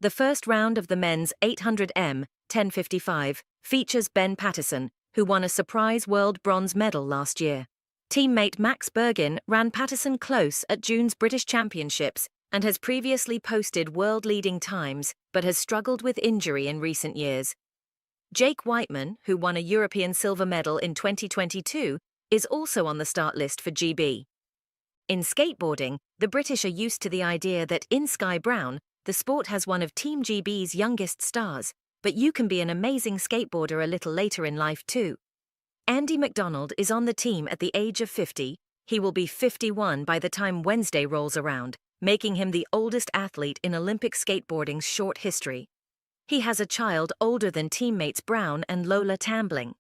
The first round of the men's 800m, 10:55, features Ben Pattison, who won a surprise world bronze medal last year. Teammate Max Bergin ran Pattison close at June's British Championships and has previously posted world-leading times, but has struggled with injury in recent years. Jake Whiteman, who won a European silver medal in 2022, is also on the start list for GB. In skateboarding, the British are used to the idea that in Sky Brown, the sport has one of Team GB's youngest stars, but you can be an amazing skateboarder a little later in life too. Andy McDonald is on the team at the age of 50. He will be 51 by the time Wednesday rolls around, making him the oldest athlete in Olympic skateboarding's short history. He has a child older than teammates Brown and Lola Tambling.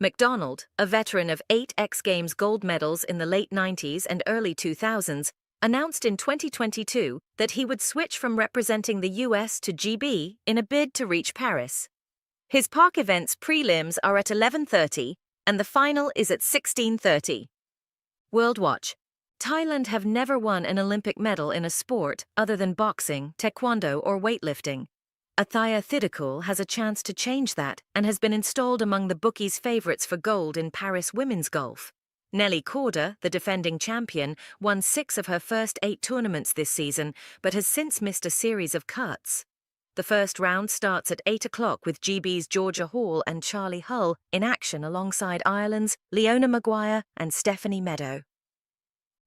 McDonald, a veteran of 8 X Games gold medals in the late 90s and early 2000s, announced in 2022 that he would switch from representing the US to GB in a bid to reach Paris. His park events prelims are at 11:30 and the final is at 16:30. World Watch. Thailand have never won an Olympic medal in a sport other than boxing, taekwondo, or weightlifting. Athaya Thidakul has a chance to change that and has been installed among the bookies' favourites for gold in Paris women's golf. Nelly Korda, the defending champion, won 6 of her first 8 tournaments this season, but has since missed a series of cuts. The first round starts at 8 o'clock with GB's Georgia Hall and Charlie Hull in action alongside Ireland's Leona Maguire and Stephanie Meadow.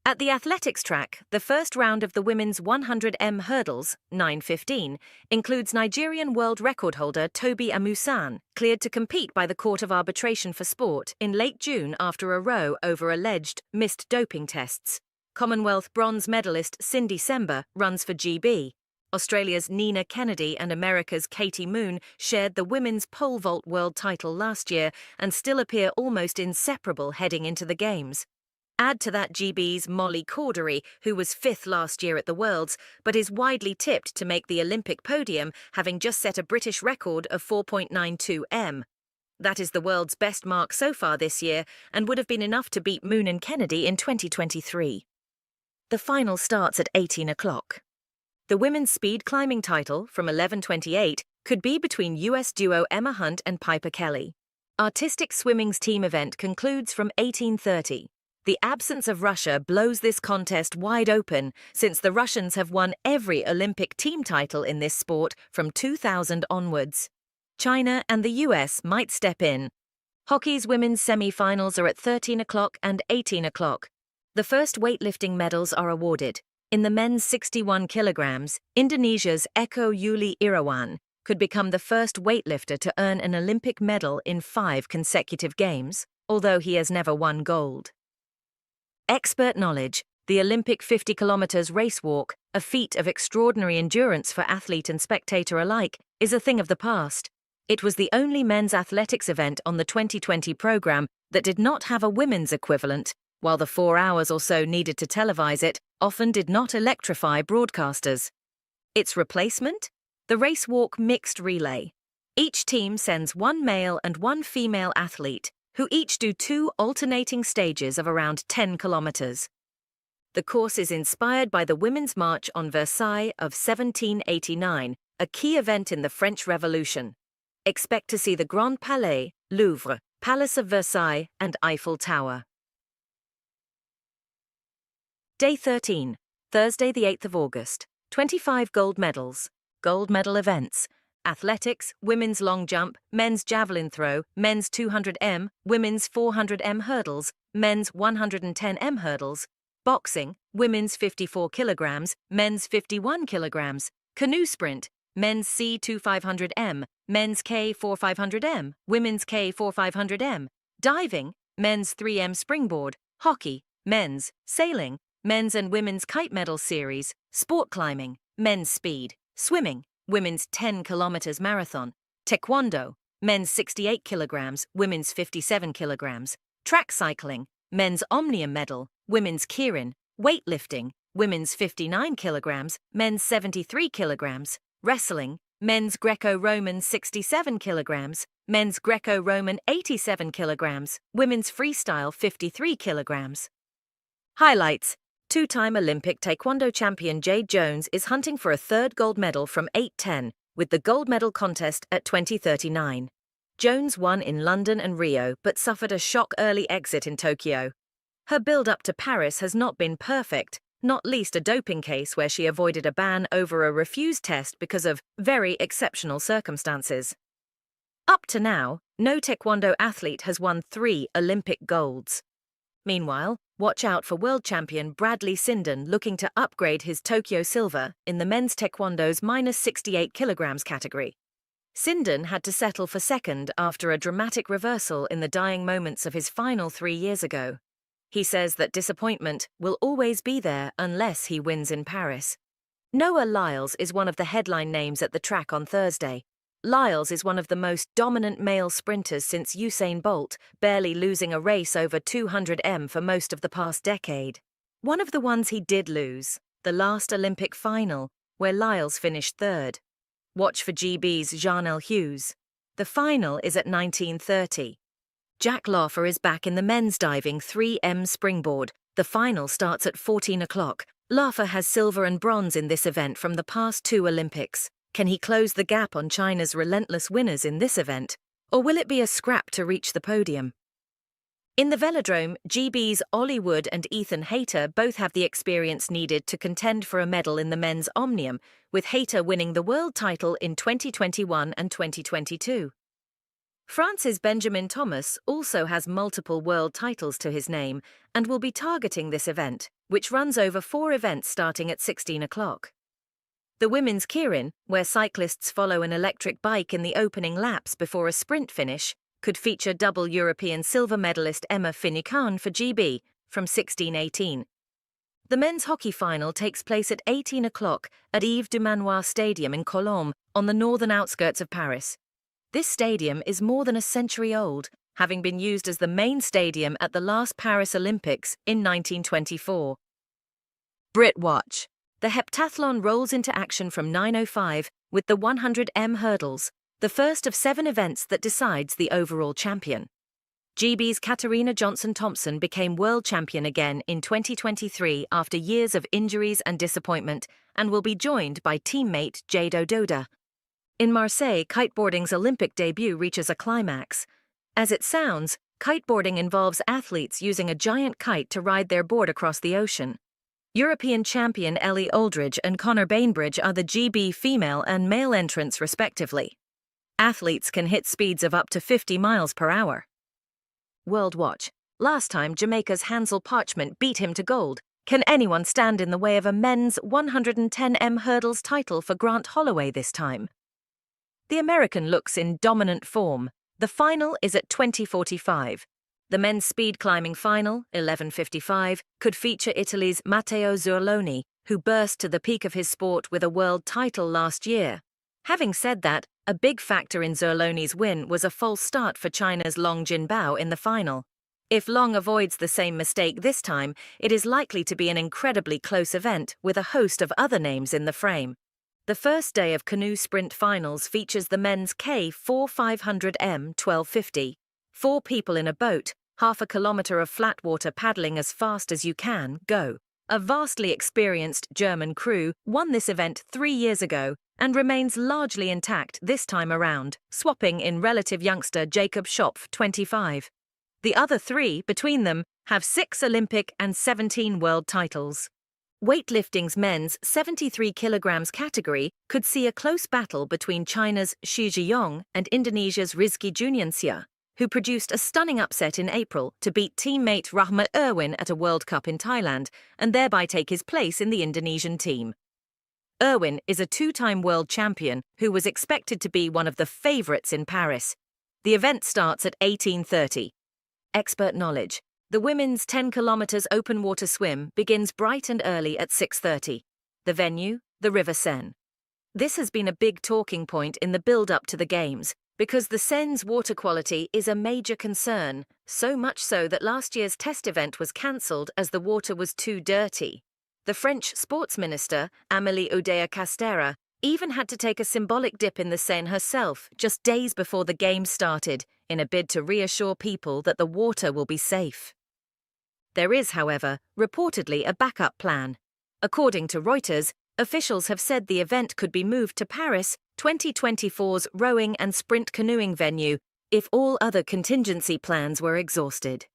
At the athletics track, the first round of the women's 100m hurdles, 9:15, includes Nigerian world record holder Tobi Amusan, cleared to compete by the Court of Arbitration for Sport in late June after a row over alleged missed doping tests. Commonwealth bronze medalist Cindy Sember runs for GB. Australia's Nina Kennedy and America's Katie Moon shared the women's pole vault world title last year and still appear almost inseparable heading into the Games. Add to that GB's Molly Cordery, who was 5th last year at the Worlds, but is widely tipped to make the Olympic podium, having just set a British record of 4.92 m. That is the world's best mark so far this year and would have been enough to beat Moon and Kennedy in 2023. The final starts at 18 o'clock. The women's speed climbing title, from 11:28, could be between US duo Emma Hunt and Piper Kelly. Artistic swimming's team event concludes from 18:30. The absence of Russia blows this contest wide open, since the Russians have won every Olympic team title in this sport from 2000 onwards. China and the US might step in. Hockey's women's semi-finals are at 13 o'clock and 18 o'clock. The first weightlifting medals are awarded. In the men's 61 kilograms, Indonesia's Eko Yuli Irawan could become the first weightlifter to earn an Olympic medal in 5 consecutive games, although he has never won gold. Expert knowledge, the Olympic 50 kilometers race walk, a feat of extraordinary endurance for athlete and spectator alike, is a thing of the past. It was the only men's athletics event on the 2020 program that did not have a women's equivalent, while the 4 hours or so needed to televise it often did not electrify broadcasters. Its replacement? The race walk mixed relay. Each team sends 1 male and 1 female athlete, who each do 2 alternating stages of around 10 kilometers. The course is inspired by the Women's March on Versailles of 1789, a key event in the French Revolution. Expect to see the Grand Palais, Louvre, Palace of Versailles, and Eiffel Tower. Day 13, Thursday the 8th of August. 25 gold medals. Gold medal events. Athletics, women's long jump, men's javelin throw, men's 200m, women's 400m hurdles, men's 110m hurdles, boxing, women's 54 kilograms, men's 51 kilograms, canoe sprint, men's C2500m, men's K4500m, women's K4500m, diving, men's 3m springboard, hockey, men's, sailing, men's and women's kite medal series, sport climbing, men's speed, swimming, women's 10 kilometers marathon, taekwondo, men's 68 kilograms, women's 57 kilograms, track cycling, men's omnium medal, women's keirin, weightlifting, women's 59 kilograms, men's 73 kilograms, wrestling, men's Greco-Roman 67 kilograms, men's Greco-Roman 87 kilograms, women's freestyle 53 kilograms. Highlights. 2-time Olympic taekwondo champion Jade Jones is hunting for a 3rd gold medal from 8:10, with the gold medal contest at 20:39. Jones won in London and Rio but suffered a shock early exit in Tokyo. Her build-up to Paris has not been perfect, not least a doping case where she avoided a ban over a refused test because of very exceptional circumstances. Up to now, no taekwondo athlete has won 3 Olympic golds. Meanwhile, watch out for world champion Bradley Sinden looking to upgrade his Tokyo silver in the men's taekwondo's -68 kilograms category. Sinden had to settle for 2nd after a dramatic reversal in the dying moments of his final 3 years ago. He says that disappointment will always be there unless he wins in Paris. Noah Lyles is one of the headline names at the track on Thursday. Lyles is one of the most dominant male sprinters since Usain Bolt, barely losing a race over 200 m for most of the past decade. One of the ones he did lose, the last Olympic final, where Lyles finished third. Watch for GB's Jarnell Hughes. The final is at 19:30. Jack Laufer is back in the men's diving 3M springboard. The final starts at 14 o'clock. Laufer has silver and bronze in this event from the past 2 Olympics. Can he close the gap on China's relentless winners in this event? Or will it be a scrap to reach the podium? In the velodrome, GB's Ollie Wood and Ethan Hayter both have the experience needed to contend for a medal in the men's omnium, with Hayter winning the world title in 2021 and 2022. France's Benjamin Thomas also has multiple world titles to his name and will be targeting this event, which runs over 4 events starting at 16 o'clock. The women's keirin, where cyclists follow an electric bike in the opening laps before a sprint finish, could feature double European silver medalist Emma Finucane for GB from 1618. The men's hockey final takes place at 18 o'clock at Yves du Manoir Stadium in Colombes on the northern outskirts of Paris. This stadium is more than a century old, having been used as the main stadium at the last Paris Olympics in 1924. Brit Watch. The heptathlon rolls into action from 9:05 with the 100 m hurdles, the first of 7 events that decides the overall champion. GB's Katarina Johnson-Thompson became world champion again in 2023 after years of injuries and disappointment and will be joined by teammate Jade Ododa. In Marseille, kiteboarding's Olympic debut reaches a climax. As it sounds, kiteboarding involves athletes using a giant kite to ride their board across the ocean. European champion Ellie Aldridge and Connor Bainbridge are the GB female and male entrants respectively. Athletes can hit speeds of up to 50 miles per hour. World Watch. Last time Jamaica's Hansel Parchment beat him to gold. Can anyone stand in the way of a men's 110 m hurdles title for Grant Holloway this time? The American looks in dominant form. The final is at 20:45. The men's speed climbing final, 11:55, could feature Italy's Matteo Zurloni, who burst to the peak of his sport with a world title last year. Having said that, a big factor in Zurloni's win was a false start for China's Long Jinbao in the final. If Long avoids the same mistake this time, it is likely to be an incredibly close event with a host of other names in the frame. The first day of canoe sprint finals features the men's K4 500 m 1250. 4 people in a boat, half a kilometre of flat water paddling as fast as you can, go. A vastly experienced German crew won this event 3 years ago and remains largely intact this time around, swapping in relative youngster Jacob Schopf, 25. The other 3, between them, have 6 Olympic and 17 world titles. Weightlifting's men's 73 kilograms category could see a close battle between China's Xu Zhiyong and Indonesia's Rizky Juniansyah, who produced a stunning upset in April to beat teammate Rahmat Irwin at a World Cup in Thailand and thereby take his place in the Indonesian team. Irwin is a 2-time world champion who was expected to be one of the favourites in Paris. The event starts at 18:30. Expert knowledge. The women's 10 kilometres open water swim begins bright and early at 6:30. The venue, the River Seine. This has been a big talking point in the build-up to the Games, because the Seine's water quality is a major concern, so much so that last year's test event was cancelled as the water was too dirty. The French sports minister, Amélie Oudéa-Castéra, even had to take a symbolic dip in the Seine herself just days before the Games started, in a bid to reassure people that the water will be safe. There is, however, reportedly a backup plan. According to Reuters, officials have said the event could be moved to Paris 2024's rowing and sprint canoeing venue if all other contingency plans were exhausted.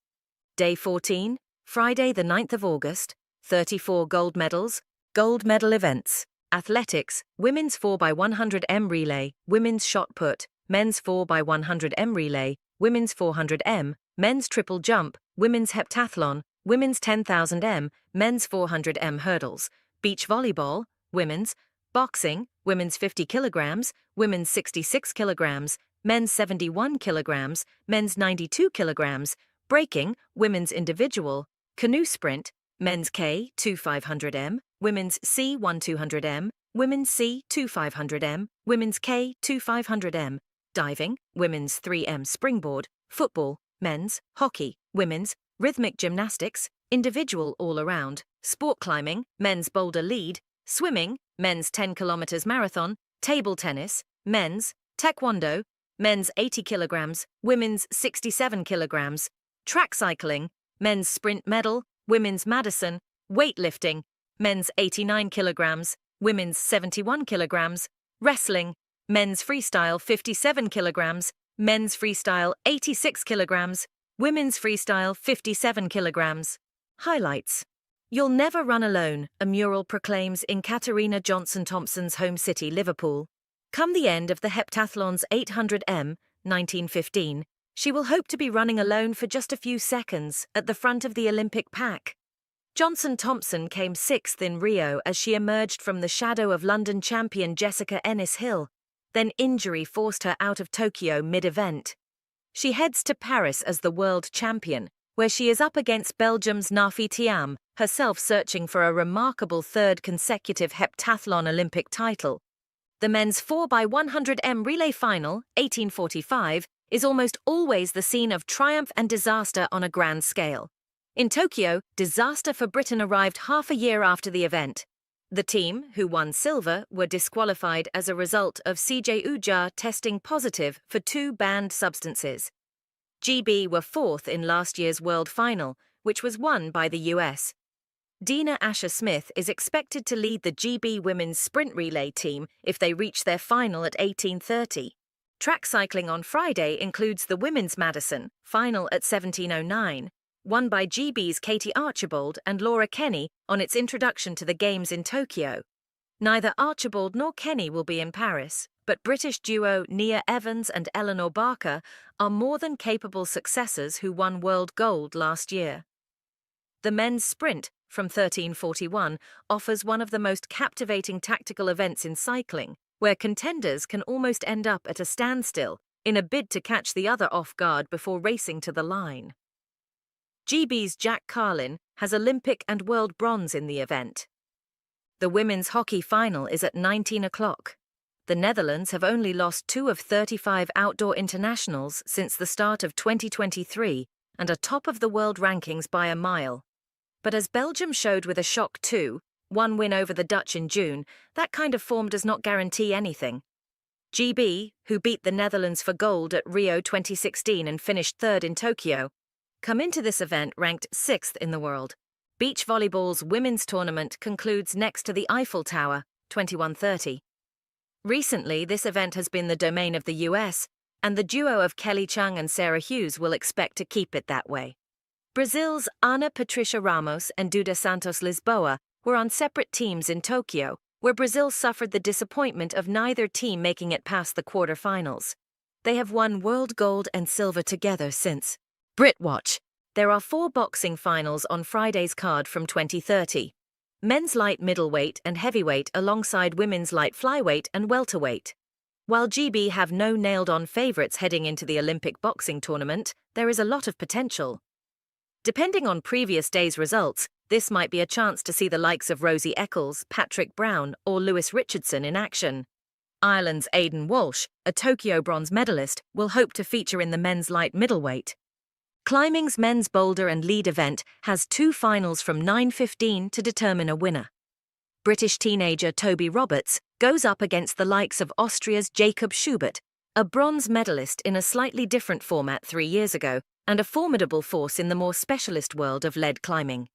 Day 14, Friday the 9th of August, 34 gold medals, gold medal events, athletics, women's 4x100 m relay, women's shot put, men's 4x100 m relay, women's 400 m, men's triple jump, women's heptathlon, women's 10,000 m, men's 400 m hurdles, beach volleyball, women's, boxing, women's 50 kilograms, women's 66 kilograms, men's 71 kilograms, men's 92 kilograms, breaking, women's individual, Canoe sprint, men's K 2500m, women's C 1200m, women's C 2500m, women's K 2500m. Diving, women's 3m springboard, football, men's, hockey, women's, rhythmic gymnastics, individual all-around, sport climbing, men's boulder lead, swimming, men's 10 kilometers marathon, table tennis, men's, taekwondo, men's 80 kilograms, women's 67 kilograms, track cycling, men's sprint medal, women's Madison, weightlifting, men's 89 kilograms, women's 71 kilograms, wrestling, men's freestyle 57 kilograms, men's freestyle 86 kilograms, women's freestyle 57 kilograms. Highlights. You'll never run alone, a mural proclaims in Katarina Johnson-Thompson's home city, Liverpool. Come the end of the heptathlon's 800m, 1915, she will hope to be running alone for just a few seconds at the front of the Olympic pack. Johnson-Thompson came sixth in Rio as she emerged from the shadow of London champion Jessica Ennis-Hill. Then injury forced her out of Tokyo mid-event. She heads to Paris as the world champion, where she is up against Belgium's Nafi Thiam, herself searching for a remarkable third consecutive heptathlon Olympic title. The men's 4x100m relay final, 1845, is almost always the scene of triumph and disaster on a grand scale. In Tokyo, disaster for Britain arrived half a year after the event. The team, who won silver, were disqualified as a result of CJ Ujah testing positive for 2 banned substances. GB were fourth in last year's world final, which was won by the US. Dina Asher-Smith is expected to lead the GB women's sprint relay team if they reach their final at 18:30. Track cycling on Friday includes the women's Madison, final at 17:09. Won by GB's Katie Archibald and Laura Kenny on its introduction to the Games in Tokyo. Neither Archibald nor Kenny will be in Paris, but British duo Nia Evans and Eleanor Barker are more than capable successors who won world gold last year. The men's sprint, from 1341, offers one of the most captivating tactical events in cycling, where contenders can almost end up at a standstill in a bid to catch the other off guard before racing to the line. GB's Jack Carlin has Olympic and world bronze in the event. The women's hockey final is at 19 o'clock. The Netherlands have only lost 2 of 35 outdoor internationals since the start of 2023 and are top of the world rankings by a mile. But as Belgium showed with a shock 2-1 win over the Dutch in June, that kind of form does not guarantee anything. GB, who beat the Netherlands for gold at Rio 2016 and finished third in Tokyo, come into this event ranked 6th in the world. Beach volleyball's women's tournament concludes next to the Eiffel Tower, 21:30. Recently, this event has been the domain of the US, and the duo of Kelly Chung and Sarah Hughes will expect to keep it that way. Brazil's Ana Patricia Ramos and Duda Santos Lisboa were on separate teams in Tokyo, where Brazil suffered the disappointment of neither team making it past the quarterfinals. They have won world gold and silver together since. Britwatch. There are 4 boxing finals on Friday's card from 2030. Men's light middleweight and heavyweight alongside women's light flyweight and welterweight. While GB have no nailed-on favourites heading into the Olympic boxing tournament, there is a lot of potential. Depending on previous days' results, this might be a chance to see the likes of Rosie Eccles, Patrick Brown or Lewis Richardson in action. Ireland's Aidan Walsh, a Tokyo bronze medalist, will hope to feature in the men's light middleweight. Climbing's men's boulder and lead event has 2 finals from 9:15 to determine a winner. British teenager Toby Roberts goes up against the likes of Austria's Jakob Schubert, a bronze medalist in a slightly different format 3 years ago, and a formidable force in the more specialist world of lead climbing.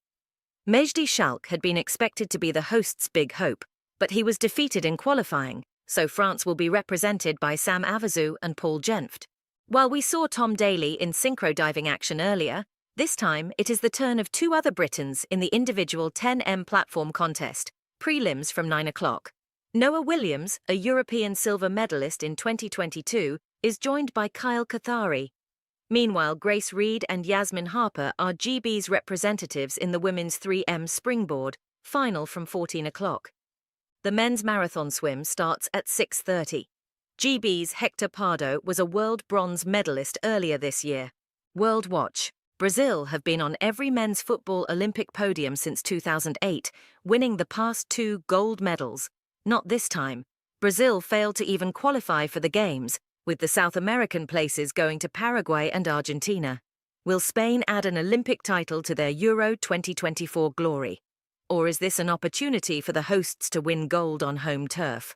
Mejdi Schalk had been expected to be the host's big hope, but he was defeated in qualifying, so France will be represented by Sam Avazu and Paul Jenft. While we saw Tom Daley in synchro diving action earlier, this time it is the turn of 2 other Britons in the individual 10m platform contest, prelims from 9 o'clock. Noah Williams, a European silver medalist in 2022, is joined by Kyle Cathari. Meanwhile, Grace Reed and Yasmin Harper are GB's representatives in the women's 3m springboard, final from 14 o'clock. The men's marathon swim starts at 6:30. GB's Hector Pardo was a world bronze medalist earlier this year. World Watch. Brazil have been on every men's football Olympic podium since 2008, winning the past 2 gold medals. Not this time. Brazil failed to even qualify for the Games, with the South American places going to Paraguay and Argentina. Will Spain add an Olympic title to their Euro 2024 glory? Or is this an opportunity for the hosts to win gold on home turf?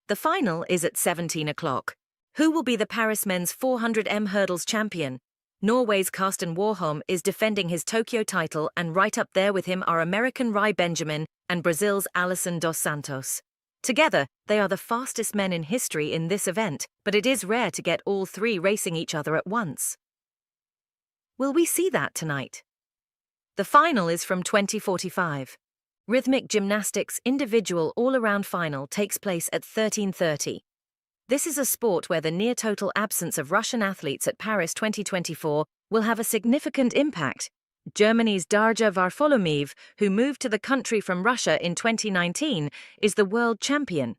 The final is at 17 o'clock. Who will be the Paris men's 400m hurdles champion? Norway's Karsten Warholm is defending his Tokyo title, and right up there with him are American Rai Benjamin and Brazil's Alisson dos Santos. Together, they are the fastest men in history in this event, but it is rare to get all 3 racing each other at once. Will we see that tonight? The final is from 2045. Rhythmic gymnastics individual all-around final takes place at 13:30. This is a sport where the near-total absence of Russian athletes at Paris 2024 will have a significant impact. Germany's Darja Varfolomiev, who moved to the country from Russia in 2019, is the world champion.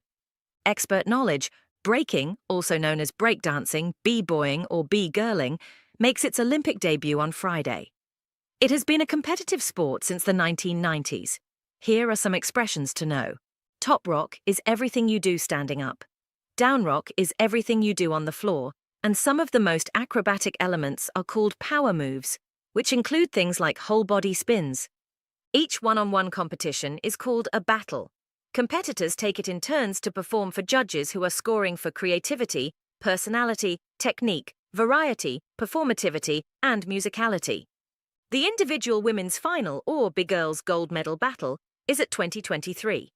Expert knowledge, breaking, also known as breakdancing, b-boying or b-girling, makes its Olympic debut on Friday. It has been a competitive sport since the 1990s. Here are some expressions to know. Top rock is everything you do standing up. Down rock is everything you do on the floor, and some of the most acrobatic elements are called power moves, which include things like whole-body spins. Each one-on-one competition is called a battle. Competitors take it in turns to perform for judges who are scoring for creativity, personality, technique, variety, performativity, and musicality. The individual women's final, or Big Girls Gold Medal Battle, is at 2023.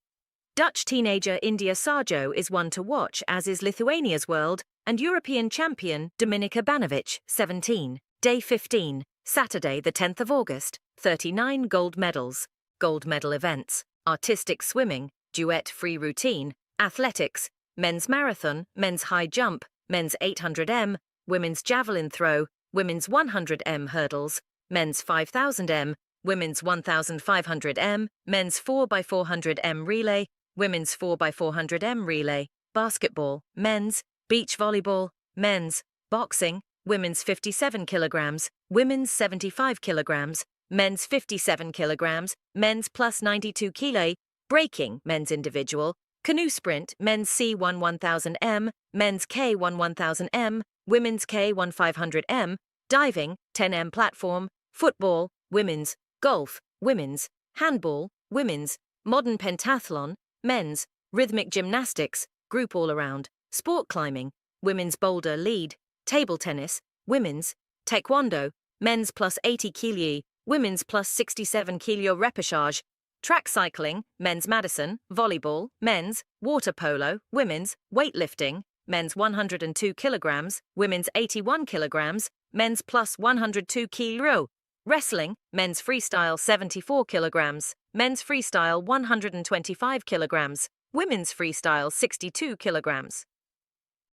Dutch teenager India Sarjo is one to watch, as is Lithuania's world and European champion Dominika Banovic, 17. Day 15, Saturday the 10th of August, 39 gold medals. Gold medal events: artistic swimming, duet free routine, athletics, men's marathon, men's high jump, men's 800m, women's javelin throw, women's 100m hurdles, men's 5000m, women's 1500m, men's 4x400m relay, women's 4x400m relay, basketball, men's, beach volleyball, men's, boxing, women's 57 kilograms, women's 75 kilograms, men's 57 kilograms, men's plus 92 kg, breaking, men's individual, canoe sprint, men's C1 1000m, men's K1 1000m, women's K1 500m, diving, 10m platform, football, women's, golf, women's, handball, women's, modern pentathlon, men's, rhythmic gymnastics, group all-around, sport climbing, women's boulder lead, table tennis, women's, taekwondo, men's plus 80 kg, women's plus 67 kg repechage, track cycling, men's Madison, volleyball, men's, water polo, women's, weightlifting, men's 102 kilograms, women's 81 kilograms, men's plus 102 kg, wrestling, men's freestyle 74 kilograms, men's freestyle 125 kilograms, women's freestyle 62 kilograms.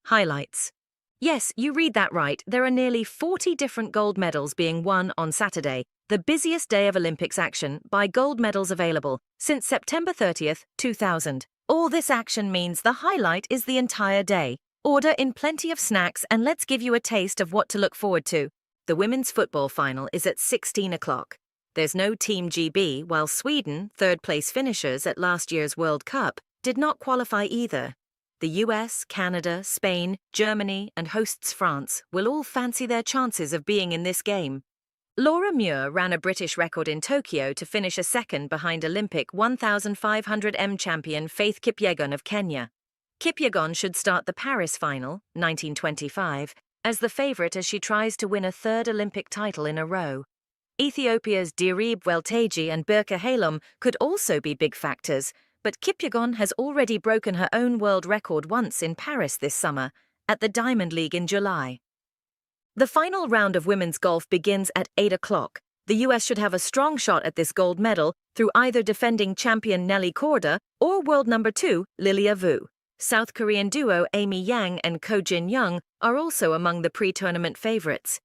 Highlights. Yes, you read that right. There are nearly 40 different gold medals being won on Saturday, the busiest day of Olympics action, by gold medals available since September 30th, 2000. All this action means the highlight is the entire day. Order in plenty of snacks and let's give you a taste of what to look forward to. The women's football final is at 16 o'clock. There's no Team GB, while Sweden, third-place finishers at last year's World Cup, did not qualify either. The US, Canada, Spain, Germany, and hosts France will all fancy their chances of being in this game. Laura Muir ran a British record in Tokyo to finish a second behind Olympic 1,500m champion Faith Kipyegon of Kenya. Kipyegon should start the Paris final, 1925, as the favourite as she tries to win a third Olympic title in a row. Ethiopia's Dirib Welteji and Birke Halom could also be big factors, but Kipyegon has already broken her own world record once in Paris this summer, at the Diamond League in July. The final round of women's golf begins at 8 o'clock. The US should have a strong shot at this gold medal through either defending champion Nelly Korda or world number 2, Lilia Vu. South Korean duo Amy Yang and Ko Jin Young are also among the pre-tournament favourites.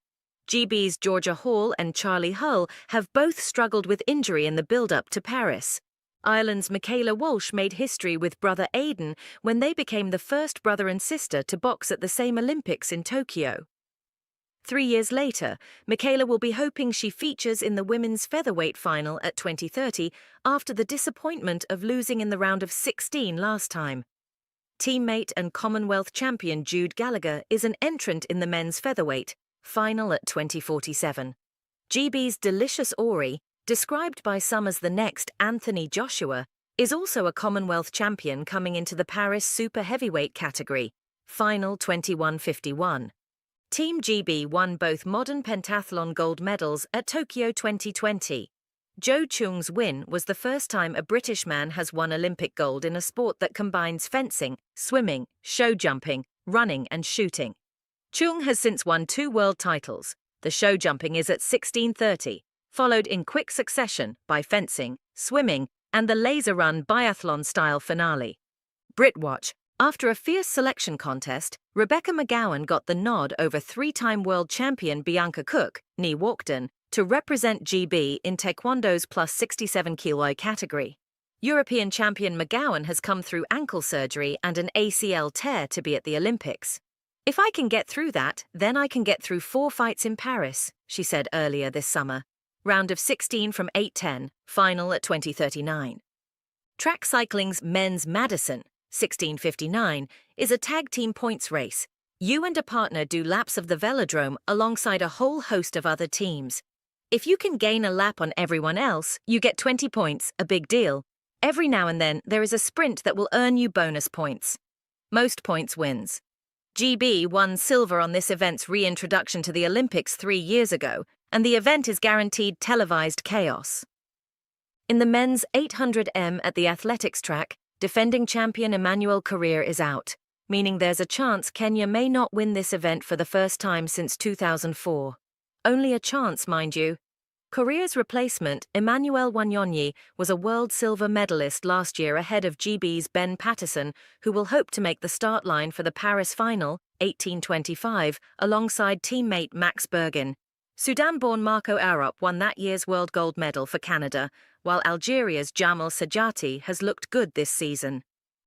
GB's Georgia Hall and Charlie Hull have both struggled with injury in the build-up to Paris. Ireland's Michaela Walsh made history with brother Aidan when they became the first brother and sister to box at the same Olympics in Tokyo. 3 years later, Michaela will be hoping she features in the women's featherweight final at 2030 after the disappointment of losing in the round of 16 last time. Teammate and Commonwealth champion Jude Gallagher is an entrant in the men's featherweight final at 2047. GB's Delicious Ori, described by some as the next Anthony Joshua, is also a Commonwealth champion coming into the Paris super heavyweight category, final 2151. Team GB won both modern pentathlon gold medals at Tokyo 2020. Jo Chung's win was the first time a British man has won Olympic gold in a sport that combines fencing, swimming, show jumping, running and shooting. Chung has since won 2 world titles. The show jumping is at 16:30, followed in quick succession by fencing, swimming and the laser run biathlon-style finale. Britwatch. After a fierce selection contest, Rebecca McGowan got the nod over 3-time world champion Bianca Cook, Nee Walkden, to represent GB in Taekwondo's plus 67 kilo category. European champion McGowan has come through ankle surgery and an ACL tear to be at the Olympics. "If I can get through that, then I can get through 4 fights in Paris," she said earlier this summer. Round of 16 from 8:10, final at 2039. Track cycling's men's Madison, 1659, is a tag team points race. You and a partner do laps of the velodrome alongside a whole host of other teams. If you can gain a lap on everyone else, you get 20 points, a big deal. Every now and then, there is a sprint that will earn you bonus points. Most points wins. GB won silver on this event's reintroduction to the Olympics 3 years ago, and the event is guaranteed televised chaos. In the men's 800m at the athletics track, defending champion Emmanuel Korir is out, meaning there's a chance Kenya may not win this event for the first time since 2004. Only a chance, mind you. Korir's replacement, Emmanuel Wanyonyi, was a world silver medalist last year ahead of GB's Ben Patterson, who will hope to make the start line for the Paris final, 1825, alongside teammate Max Bergin. Sudan-born Marco Arop won that year's world gold medal for Canada, while Algeria's Jamal Sajati has looked good this season.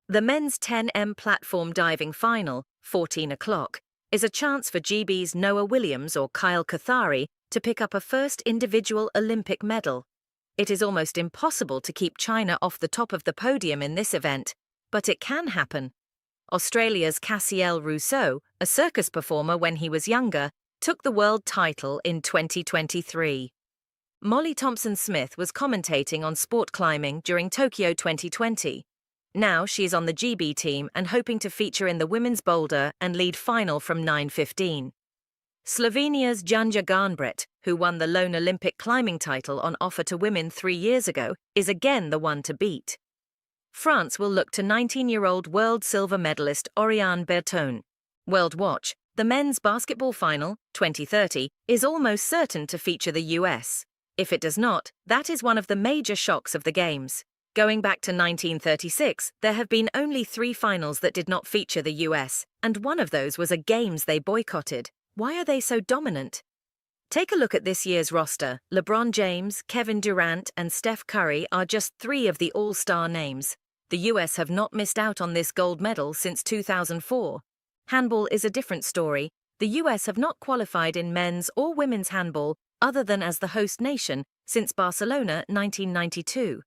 The men's 10m platform diving final, 14 o'clock, is a chance for GB's Noah Williams or Kyle Cathari to pick up a first individual Olympic medal. It is almost impossible to keep China off the top of the podium in this event, but it can happen. Australia's Cassiel Rousseau, a circus performer when he was younger, took the world title in 2023. Molly Thompson-Smith was commentating on sport climbing during Tokyo 2020. Now she is on the GB team and hoping to feature in the women's boulder and lead final from 9:15. Slovenia's Janja Garnbret, who won the lone Olympic climbing title on offer to women 3 years ago, is again the one to beat. France will look to 19-year-old world silver medalist Oriane Bertone. World Watch. The men's basketball final, 2030, is almost certain to feature the US. If it does not, that is one of the major shocks of the Games. Going back to 1936, there have been only 3 finals that did not feature the US, and one of those was a Games they boycotted. Why are they so dominant? Take a look at this year's roster. LeBron James, Kevin Durant, and Steph Curry are just 3 of the all-star names. The US have not missed out on this gold medal since 2004. Handball is a different story. The US have not qualified in men's or women's handball other than as the host nation since Barcelona 1992.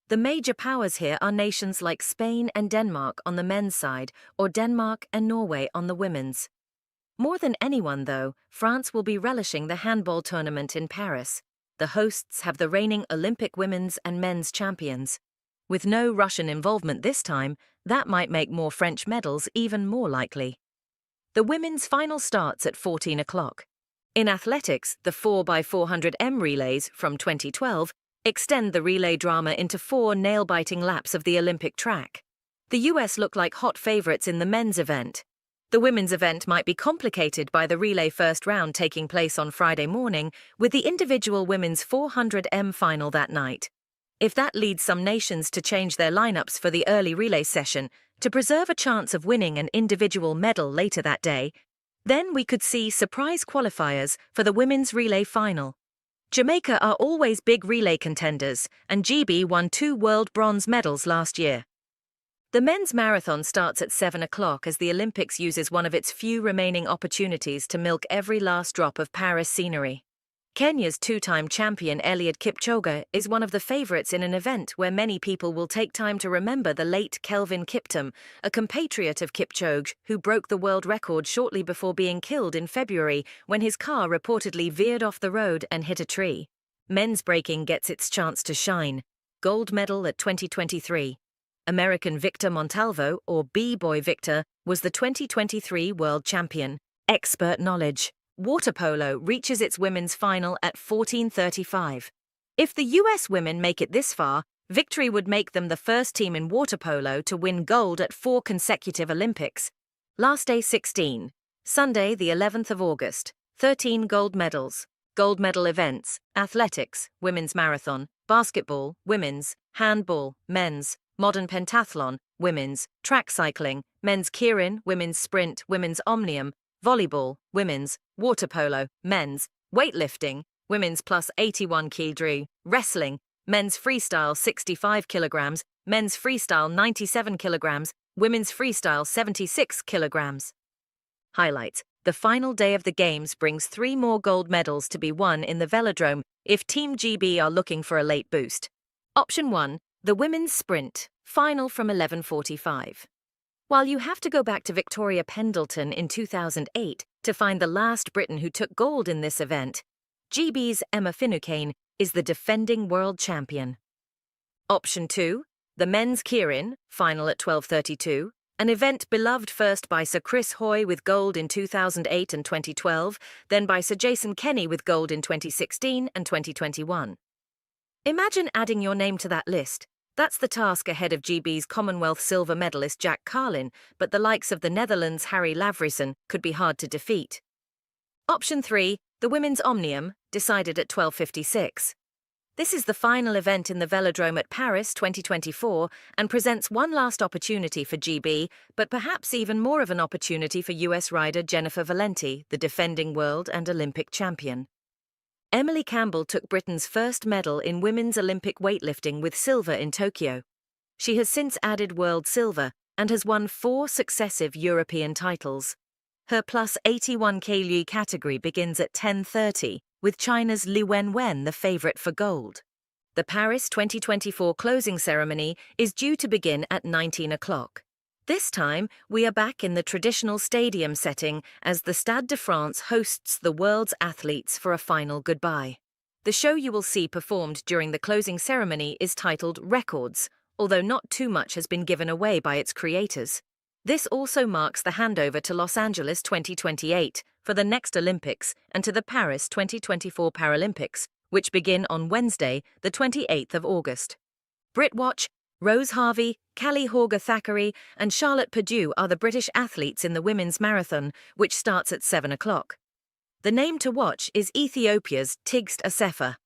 The major powers here are nations like Spain and Denmark on the men's side, or Denmark and Norway on the women's. More than anyone, though, France will be relishing the handball tournament in Paris. The hosts have the reigning Olympic women's and men's champions. With no Russian involvement this time, that might make more French medals even more likely. The women's final starts at 14 o'clock. In athletics, the 4x400m relays from 2012 extend the relay drama into 4 nail-biting laps of the Olympic track. The US look like hot favourites in the men's event. The women's event might be complicated by the relay first round taking place on Friday morning, with the individual women's 400m final that night. If that leads some nations to change their lineups for the early relay session to preserve a chance of winning an individual medal later that day, then we could see surprise qualifiers for the women's relay final. Jamaica are always big relay contenders, and GB won 2 world bronze medals last year. The men's marathon starts at 7 o'clock as the Olympics uses one of its few remaining opportunities to milk every last drop of Paris scenery. Kenya's two-time champion Eliud Kipchoge is one of the favourites in an event where many people will take time to remember the late Kelvin Kiptum, a compatriot of Kipchoge who broke the world record shortly before being killed in February when his car reportedly veered off the road and hit a tree. Men's breaking gets its chance to shine. Gold medal at 2023. American Victor Montalvo, or B-Boy Victor, was the 2023 world champion. Expert knowledge. Water polo reaches its women's final at 14:35. If the US women make it this far, victory would make them the first team in water polo to win gold at 4 consecutive Olympics. Last day 16. Sunday, the 11th of August. 13 gold medals. Gold medal events: athletics, women's marathon, basketball, women's, handball, men's, modern pentathlon, women's, track cycling, men's keirin, women's sprint, women's omnium, volleyball, women's, water polo, men's, weightlifting, women's plus 81 kg, wrestling, men's freestyle 65 kilograms, men's freestyle 97 kilograms, women's freestyle 76 kilograms. Highlights. The final day of the Games brings 3 more gold medals to be won in the velodrome if Team GB are looking for a late boost. Option 1. The women's sprint, final from 11:45. While you have to go back to Victoria Pendleton in 2008 to find the last Briton who took gold in this event, GB's Emma Finucane is the defending world champion. Option 2. The men's keirin, final at 12:32, an event beloved first by Sir Chris Hoy with gold in 2008 and 2012, then by Sir Jason Kenny with gold in 2016 and 2021. Imagine adding your name to that list. That's the task ahead of GB's Commonwealth silver medalist Jack Carlin, but the likes of the Netherlands' Harry Lavrison could be hard to defeat. Option 3, the women's omnium, decided at 12:56. This is the final event in the velodrome at Paris 2024 and presents one last opportunity for GB, but perhaps even more of an opportunity for US rider Jennifer Valenti, the defending world and Olympic champion. Emily Campbell took Britain's first medal in women's Olympic weightlifting with silver in Tokyo. She has since added world silver and has won 4 successive European titles. Her plus 81 kg category begins at 10:30, with China's Li Wenwen the favourite for gold. The Paris 2024 closing ceremony is due to begin at 19 o'clock. This time, we are back in the traditional stadium setting as the Stade de France hosts the world's athletes for a final goodbye. The show you will see performed during the closing ceremony is titled Records, although not too much has been given away by its creators. This also marks the handover to Los Angeles 2028 for the next Olympics and to the Paris 2024 Paralympics, which begin on Wednesday, the 28th of August. Britwatch, Rose Harvey, Callie Horger-Thackeray and Charlotte Purdue are the British athletes in the women's marathon, which starts at 7 o'clock. The name to watch is Ethiopia's Tigst Assefa.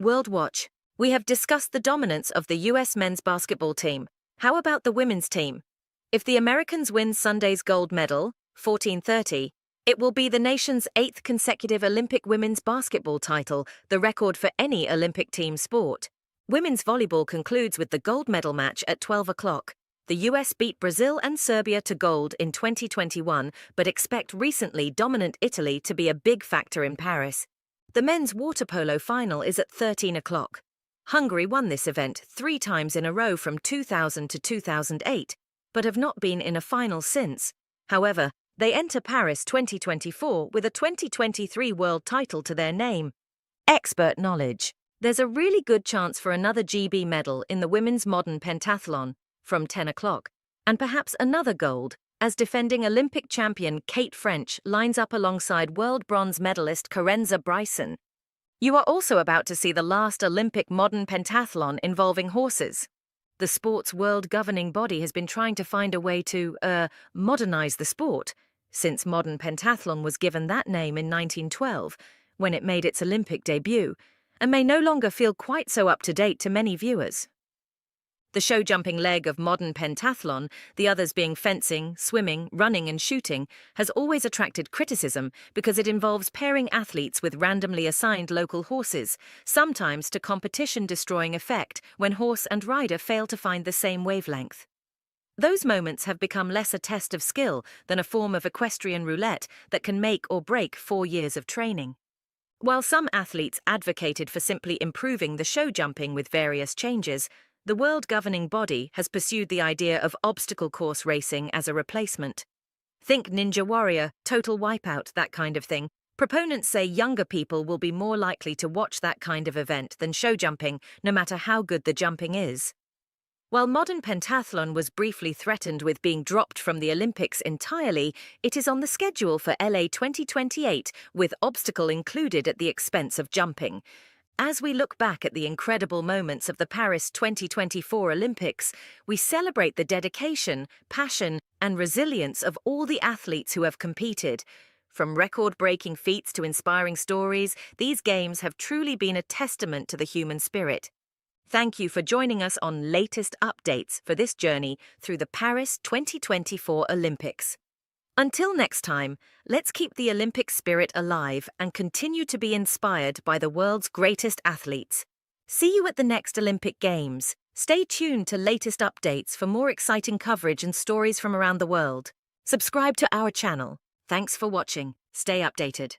World Watch. We have discussed the dominance of the US men's basketball team. How about the women's team? If the Americans win Sunday's gold medal, 14:30, it will be the nation's 8th consecutive Olympic women's basketball title, the record for any Olympic team sport. Women's volleyball concludes with the gold medal match at 12 o'clock. The US beat Brazil and Serbia to gold in 2021, but expect recently dominant Italy to be a big factor in Paris. The men's water polo final is at 13 o'clock. Hungary won this event 3 times in a row from 2000 to 2008, but have not been in a final since. However, they enter Paris 2024 with a 2023 world title to their name. Expert knowledge. There's a really good chance for another GB medal in the women's modern pentathlon from 10 o'clock, and perhaps another gold, as defending Olympic champion Kate French lines up alongside world bronze medalist Karenza Bryson. You are also about to see the last Olympic modern pentathlon involving horses. The sport's world governing body has been trying to find a way to, modernize the sport, since modern pentathlon was given that name in 1912, when it made its Olympic debut, and may no longer feel quite so up-to-date to many viewers. The show-jumping leg of modern pentathlon, the others being fencing, swimming, running and shooting, has always attracted criticism because it involves pairing athletes with randomly assigned local horses, sometimes to competition-destroying effect when horse and rider fail to find the same wavelength. Those moments have become less a test of skill than a form of equestrian roulette that can make or break 4 years of training. While some athletes advocated for simply improving the show jumping with various changes, the world governing body has pursued the idea of obstacle course racing as a replacement. Think Ninja Warrior, Total Wipeout, that kind of thing. Proponents say younger people will be more likely to watch that kind of event than show jumping, no matter how good the jumping is. While modern pentathlon was briefly threatened with being dropped from the Olympics entirely, it is on the schedule for LA 2028, with obstacle included at the expense of jumping. As we look back at the incredible moments of the Paris 2024 Olympics, we celebrate the dedication, passion, and resilience of all the athletes who have competed. From record-breaking feats to inspiring stories, these games have truly been a testament to the human spirit. Thank you for joining us on latest updates for this journey through the Paris 2024 Olympics. Until next time, let's keep the Olympic spirit alive and continue to be inspired by the world's greatest athletes. See you at the next Olympic Games. Stay tuned to latest updates for more exciting coverage and stories from around the world. Subscribe to our channel. Thanks for watching. Stay updated.